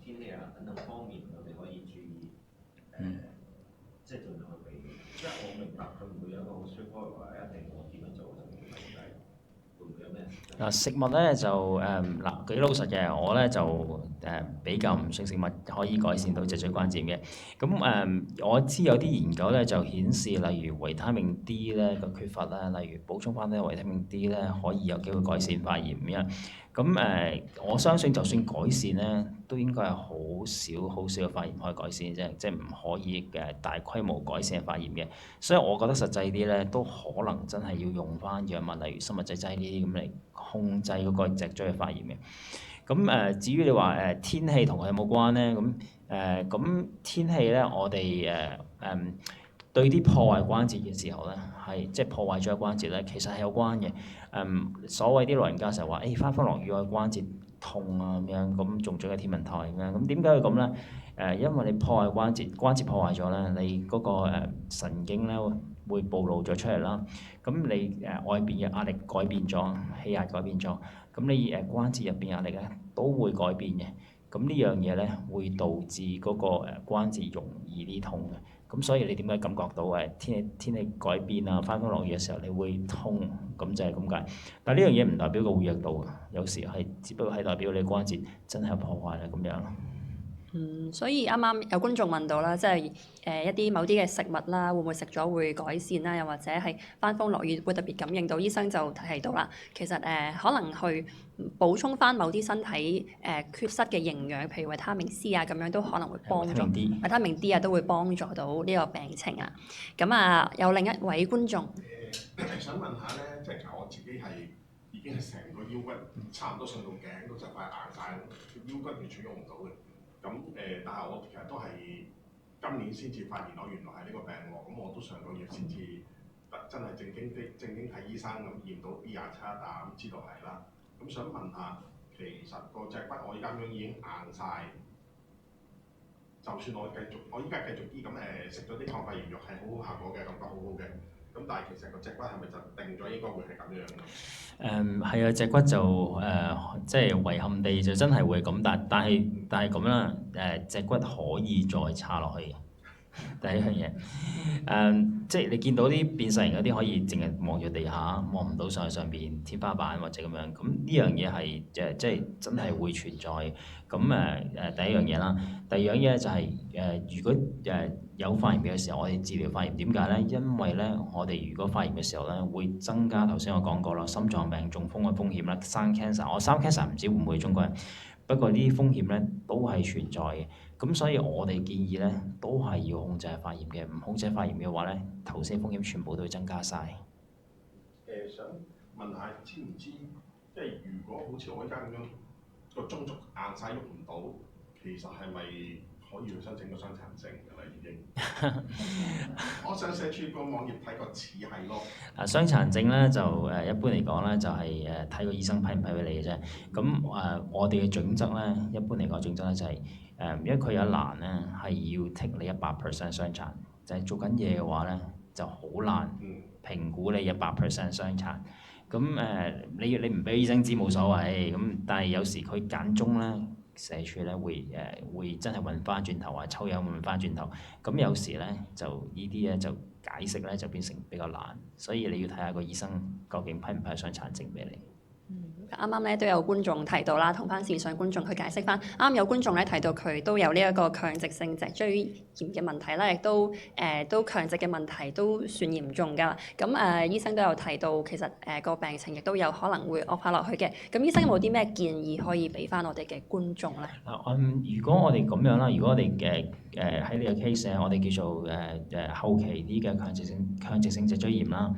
[SPEAKER 3] 天氣啊等等方面，我哋可以注意即係盡量去避免。即係我明白佢唔會有一個好 straightforward 話一定我點樣做就點樣做，但係會唔會有咩？
[SPEAKER 2] 嗱食物咧就嗱幾老實嘅，我咧就比較唔信食物可以改善到脊椎關節嘅。咁我知有啲研究咧就顯示，例如維他命 D 咧個缺乏啦，例如補充翻啲維他命 D 咧，可以有機會改善發炎嘅。咁我相信就算改善咧，都應該係好少嘅發炎可以改善啫，即係唔可以大規模改善嘅發炎嘅。所以我覺得實際啲咧，都可能真係要用翻藥物，例如生物製劑呢啲咁嚟控制嗰個脊椎嘅發炎嘅。咁至於你話天氣同佢有冇關咧？咁天氣咧，我哋對啲破壞關節嘅時候咧，係即係破壞咗關節咧，其實係有關嘅。所謂啲老人家成日話，翻風落雨我關節痛啊咁樣，咁中咗個天文台咁樣。咁點解會咁咧？因為你破壞關節破壞咗咧，你嗰個神經咧會暴露咗出嚟啦。咁你外邊嘅壓力改變咗，氣壓改變咗，咁你關節入邊壓力咧都會改變嘅。咁呢樣嘢咧會導致嗰個關節容易啲痛嘅。咁所以你點解感覺到天氣改變啊，翻風落雨嘅時候你會痛，咁就係咁解。但係呢樣嘢唔代表個活躍度，有時係只不過係代表你關節真係有破壞啦咁樣。
[SPEAKER 1] 所以啱啱有觀眾問到啦，即係一啲某啲嘅食物啦，會唔會食咗會改善啦？又或者係翻風落雨會特別感應到？醫生就提到啦，其實可能去補充翻某啲身體缺失嘅營養，譬如維他命 C 啊咁樣都可能會幫助。維他命 D 啊都會幫助到呢個病情啊。咁有另一位觀眾
[SPEAKER 4] 想問下咧，即係我自己係已經係成個腰骨差唔多上到頸都就快硬晒，腰骨完全用唔到嘅。咁但係我其實都係今年先至發現我原來係呢個病喎。咁我都上個月先至真係正經睇醫生咁驗到 B27啊，咁知道係啦。咁想問下，其實個脊骨我依家咁樣已經硬晒，就算我依家繼續醫咁食咗啲抗發炎藥係好好效果嘅，感覺好好嘅。咁但係其實個脊骨係咪就定咗應該會係咁樣嘅？
[SPEAKER 2] 係啊，脊骨就即係遺憾地就真係會咁，但係咁啦，脊骨可以再差落去嘅。第一樣嘢，即係你見到啲變勢型嗰啲可以淨係望住地下，望唔到上邊天花板或者咁樣，咁呢樣嘢係即係真係會存在嘅。咁第一樣嘢啦，第二樣嘢就係如果有發炎嘅時候，我哋治療發炎點解咧？因為咧，我哋如果發炎嘅時候咧，會增加頭先我講過啦，心臟病、中風嘅風險啦，生 cancer。我生 cancer 唔知會唔會中國人，不過呢啲風險咧都係存在嘅。咁所以我哋建議咧，都係要控制發炎嘅。唔控制發炎嘅話咧，頭先風險全部都會增加晒。
[SPEAKER 4] 想問下，知唔知即係如果好似我依家咁樣個中軸硬晒喐唔到，其實係咪可以去申請個傷殘證㗎啦？已經。我上社署個網頁睇過似係咯。
[SPEAKER 2] 傷殘證咧就一般嚟講咧就係睇個醫生批唔批俾你嘅啫。咁我哋嘅準則咧，一般嚟講準則咧就係因為佢有一欄咧係要剔你100% 傷殘，就係做緊嘢嘅話咧就好難評估你100% 傷殘。咁你唔俾醫生知冇所謂，咁但係有時佢間中咧社署咧會真係揾翻轉頭，或者抽樣揾翻轉頭。咁有時咧就呢啲咧就解釋咧就變成比較難，所以你要睇下個醫生究竟批唔批傷殘證俾你。
[SPEAKER 1] 啱啱咧都有觀眾提到啦，同翻線上觀眾去解釋翻。啱有觀眾咧提到佢都有呢一個強直性脊椎炎嘅問題啦，亦都強直嘅問題都算嚴重㗎。咁醫生都有提到，其實個病情亦都有可能會惡化落去嘅。咁醫生有冇啲咩建議可以俾翻我哋嘅觀眾咧？
[SPEAKER 2] 如果我哋咁樣啦，如果我哋喺呢個 case 咧，我哋叫做後期啲嘅強直性脊椎炎啦。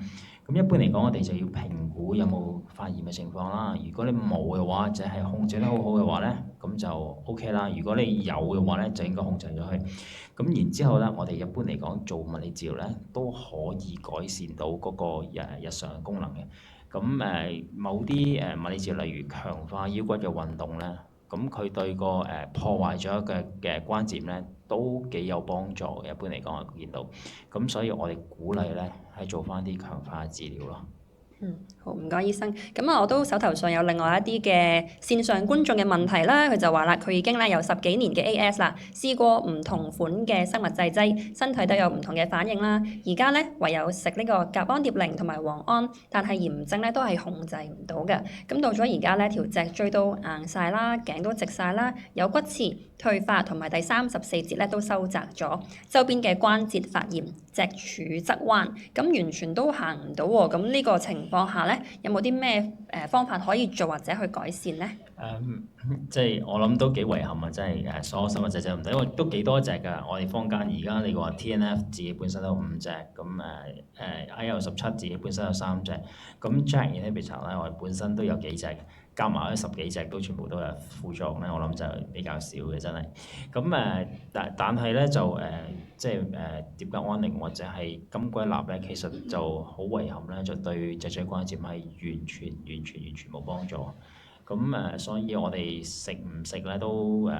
[SPEAKER 2] 咁一般嚟講，我哋就要評估有冇發炎嘅情況啦。如果你冇嘅話，或者係控制得好好嘅話咧，咁就 OK 啦。如果你有嘅話咧，就應該控制咗佢。咁然之後咧，我哋一般嚟講做物理治療咧，都可以改善到嗰個日常嘅功能嘅。咁某啲物理治療，例如強化腰骨嘅運動咧，咁佢對個破壞咗嘅關節咧，都幾有幫助嘅。一般嚟講，我見到。咁所以我哋鼓勵咧係做翻啲強化治療咯。
[SPEAKER 1] 好，唔該醫生。咁啊，我都手頭上有另外一啲嘅線上觀眾嘅問題啦。佢就話啦，佢已經咧有10幾年嘅 AS 啦，試過唔同款嘅生物製劑，身體都有唔同嘅反應啦。而家咧唯有食呢個甲胺蝶靈同埋磺胺，但係炎症咧都係控制唔到嘅。咁到咗而家咧，條脊椎都硬晒啦，頸都直晒啦，有骨刺、退化同埋第34節咧都收窄咗，周邊嘅關節發炎，脊柱側彎，咁完全都行唔到喎。咁呢個情況下咧，有冇啲咩方法可以做或者去改善咧？
[SPEAKER 2] 即係我諗都幾遺憾啊！真係所有生物製劑唔得，因為都幾多隻㗎。我哋坊間而家你話 TNF 自己本身都有5隻，咁IL-17自己本身有3隻，咁 JAK inhibitor 咧我哋本身都有幾隻，加埋10幾隻都全部都有副作用咧，我諗就比較少嘅真係。咁但係咧就即係蝶甲胺寧或者係金龜蠟咧，其實就好遺憾咧，就對脊椎關節係完全冇幫助。咁所以我哋食唔食咧都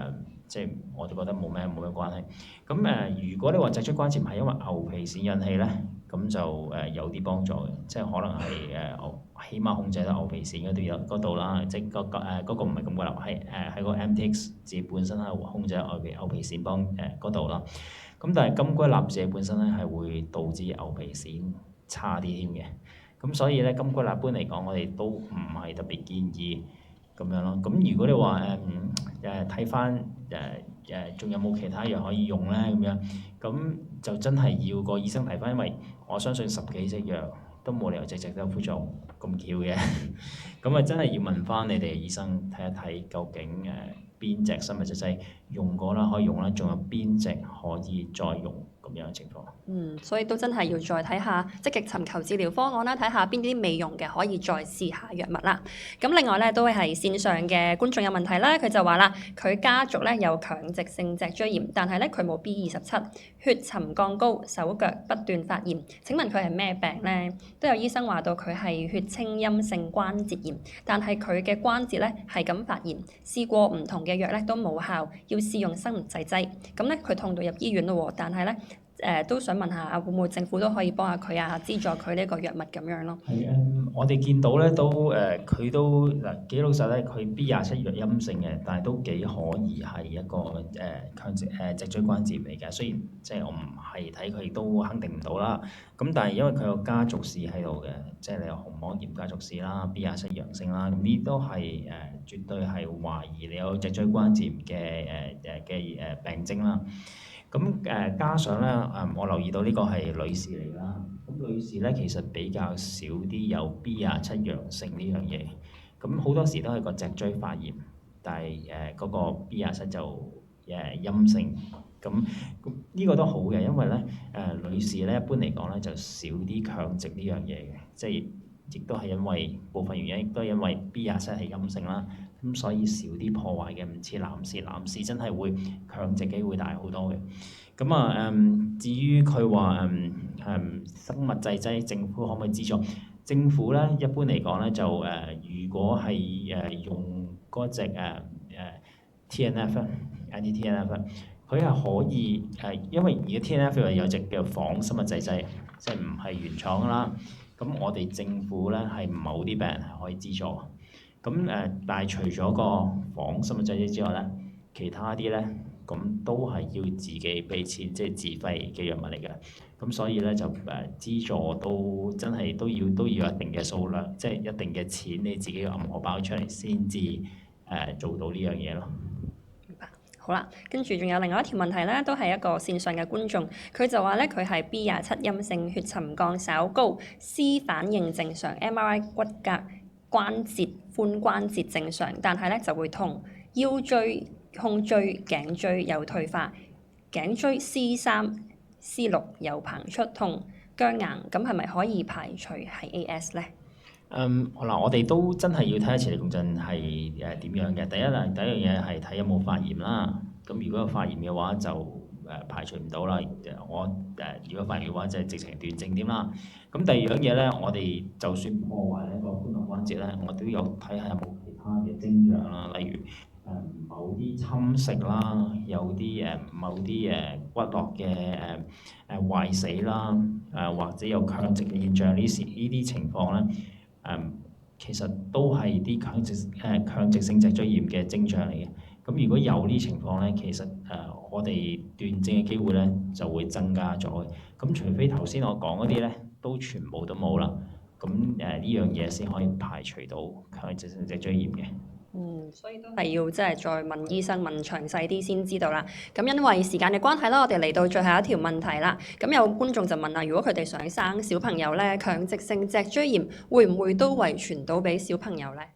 [SPEAKER 2] 即係我哋覺得冇咩關係。咁如果你話脊椎關節係因為牛皮癬引起咧，咁就有啲幫助嘅，即係可能係起碼控制到牛皮癬嗰度啦，即係嗰個唔係咁嘅啦，係個 MTX 自己本身係控制牛皮癬嗰度啦。咁但係金龜蠟自己本身咧係會導致牛皮癬差啲添嘅。咁所以咧金龜蠟一般嚟講，我哋都唔係特別建議。咁樣咯，咁如果你話睇翻仲有冇其他藥可以用咧咁樣，咁就真係要個醫生睇翻，因為我相信10幾隻藥都冇理由隻隻都有副作用咁巧嘅，咁啊真係要問翻你哋醫生睇一睇究竟邊隻生物製劑用過啦，可以用啦，仲有邊隻可以再用咁樣嘅情況。
[SPEAKER 1] 所以都真係要再睇下，積極尋求治療方案啦，睇下邊啲未用嘅可以再試下藥物啦。咁另外咧都係線上嘅觀眾有問題啦，佢就話啦，佢家族咧有強直性脊椎炎，但係咧佢冇 B27，血沉降高，手腳不斷發炎。請問佢係咩病咧？都有醫生話到佢係血清陰性關節炎，但係佢嘅關節咧係咁發炎，試過唔同嘅藥咧都冇效，要試用生物製劑。咁咧佢痛到入醫院咯喎，但係咧都想問下會唔會政府都可以幫下佢啊，資助佢呢個藥物咁樣咯？
[SPEAKER 2] 係我哋見到咧都佢都嗱幾老實咧，佢 B27藥陰性嘅，但係都幾可疑係一個強直脊椎關節嚟嘅。雖然即係我唔係睇佢都肯定唔到啦。咁但係因為佢有家族史喺度嘅，即係你有紅膜炎家族史啦、B27陽性啦，咁呢都係絕對係懷疑你有脊椎關節嘅病徵啦。咁加上咧我留意到呢個係女士嚟啦。咁女士咧其實比較少啲有 B27陽性呢樣嘢。咁好多時都係個脊椎發炎，但係嗰個 B27就陰性。咁呢個都好嘅，因為咧女士咧一般嚟講咧就少啲強直呢樣嘢嘅，即係亦都係因為部分原因，亦都係因為 B27係陰性啦。咁所以少啲破壞嘅，唔似男士真係會強直機會大好多嘅。咁至於佢話生物製劑政府可唔可以資助？政府咧一般嚟講咧就如果係用嗰隻TNF anti-TNF，佢係可以因為而家 TNF 有隻叫仿生物製劑，即係唔係原廠啦。咁我哋政府咧係某啲病人係可以資助。咁但係除咗個仿生物製劑之外咧，其他啲咧咁都係要自己俾錢，即係自費嘅藥物嚟嘅。咁所以咧就資助都真係都要一定嘅數量，即係一定嘅錢，你自己要揞荷包出嚟先至做到呢樣嘢咯。
[SPEAKER 1] 明白。好啦，跟住仲有另外一條問題咧，都係一個線上嘅觀眾，佢就話咧佢係 B27陰性，血沉降稍高，C 反應正常 ，MRI 骨骼關節髖關節正常，但係咧就會痛，腰椎、胸椎、頸椎有退化，頸椎 C3、C6 有膨出痛、僵硬，咁係咪可以排除係 AS 咧？
[SPEAKER 2] 嗱，我哋都真係要睇下磁力共振係點樣嘅。第一樣嘢係睇有冇發炎啦。咁如果有發炎嘅話，就排除唔到啦。如果發炎嘅話，就係直情斷症添啦。咁第二樣嘢咧，我哋就算破壞呢個髖關關節咧，我都有睇下有冇其他嘅徵象啦，例如某啲侵蝕啦，有啲某啲骨骼嘅壞死啦，或者有強直嘅現象，呢啲情況咧，其實都係啲強直性脊椎炎嘅徵象嚟嘅。咁如果有呢情況咧，其實我哋斷症嘅機會咧就會增加咗嘅。咁除非頭先我講嗰啲咧都全部都冇啦，咁呢樣嘢先可以排除到強直性脊椎炎嘅。
[SPEAKER 1] 所以都係要即係再問醫生問詳細啲先知道啦。咁因為時間嘅關係啦，我哋嚟到最後一條問題啦。咁有觀眾就問啦，如果佢哋想生小朋友咧，強直性脊椎炎會唔會都遺傳到俾小朋友咧？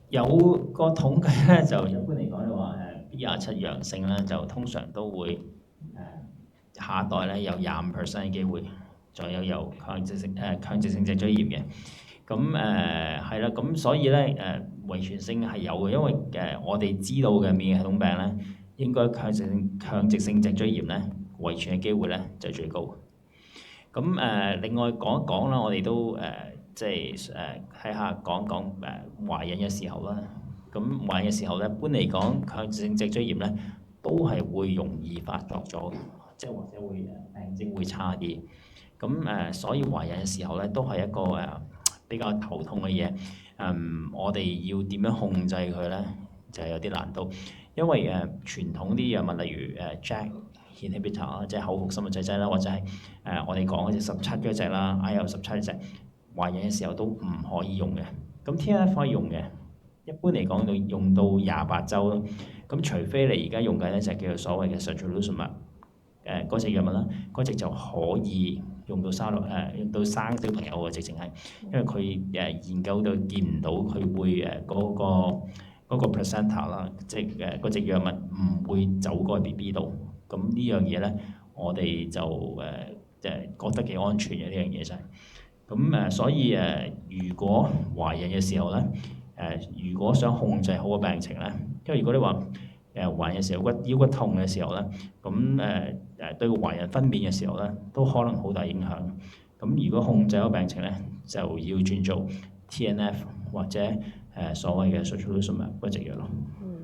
[SPEAKER 2] 有個統計咧，就一般嚟講嘅話，B27陽性咧，就通常都會下一代咧有25% 嘅機會再有強直性脊椎炎嘅。咁係啦，咁所以咧遺傳性係有嘅，因為我哋知道嘅免疫系統病咧，應該強直性脊椎炎咧遺傳嘅機會咧就最高。咁另外講一講啦，我哋都即係睇下講懷孕嘅時候啦。咁懷孕嘅時候咧，一般嚟講強直性脊椎炎咧都係會容易發作咗，即係或者會病徵會差啲。咁所以懷孕嘅時候咧都係一個比較頭痛嘅嘢。我哋要點樣控制佢咧，就係有啲難度，因為傳統啲藥物例如JAK inhibitor 啦，即係口服生物製劑啦，或者係我哋講嗰隻17嗰隻啦，IL-17嗰隻，懷孕嘅時候都唔可以用嘅。咁 TNF 可以用嘅，一般嚟講用到28週咯。咁除非你而家用緊一隻叫做所謂嘅 Satralizumab 嗰隻藥物啦，嗰隻就可以用到生小朋友嘅，直情係，因為佢研究到見唔到佢會嗰個 placenta 啦，即係嗰隻藥物唔會走過去 BB 度。咁呢樣嘢咧，我哋就覺得幾安全嘅呢樣嘢就係。咁所以如果懷孕嘅時候咧，如果想控制好個病情咧，因為如果你話懷孕嘅時候腰骨痛嘅時候咧，咁對個懷孕分娩嘅時候咧，都可能好大影響。咁如果控制個病情咧，就要轉做 TNF 或者所謂嘅 Satralizumab 嗰隻藥咯。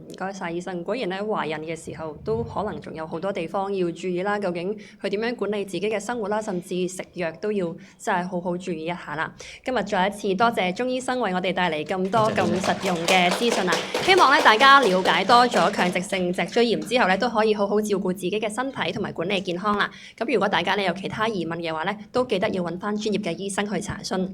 [SPEAKER 1] 唔該晒醫生，果然咧懷孕嘅時候都可能仲有好多地方要注意啦。究竟佢點樣管理自己嘅生活啦，甚至食藥都要真係好好注意一下啦。今日再一次多謝鍾醫生為我哋帶嚟咁多咁實用嘅資訊啦。希望咧大家了解多咗強直性脊椎炎之後咧，都可以好好照顧自己嘅身體同埋管理健康啦。咁如果大家咧有其他疑問嘅話咧，都記得要揾翻專業嘅醫生去查詢。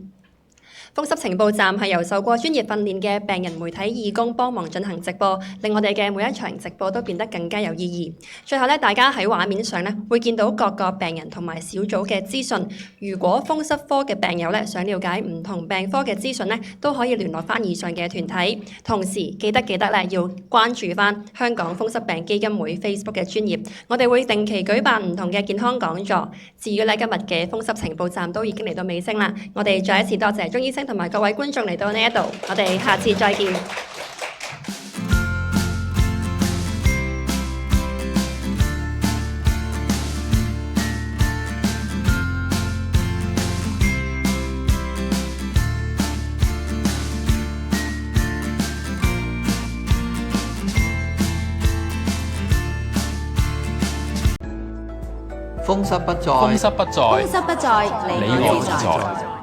[SPEAKER 1] 風濕情報站係由受過專業訓練嘅病人媒體義工幫忙進行直播，令我哋嘅每一場直播都變得更加有意義。最後咧，大家喺畫面上咧會見到各個病人同埋小組嘅資訊。如果風濕科嘅病友咧想了解唔同病科嘅資訊咧，都可以聯絡翻以上嘅團體。同時記得咧要關注翻香港風濕病基金會 Facebook 嘅專頁，我哋會定期舉辦唔同嘅健康講座。至於咧今日嘅風濕情報站都已經嚟到尾聲啦，我哋再一次多謝鍾醫生同埋各位觀眾嚟到呢一度，我哋下次再見。
[SPEAKER 5] 風濕不再，
[SPEAKER 6] 風濕不再，
[SPEAKER 5] 你我自在。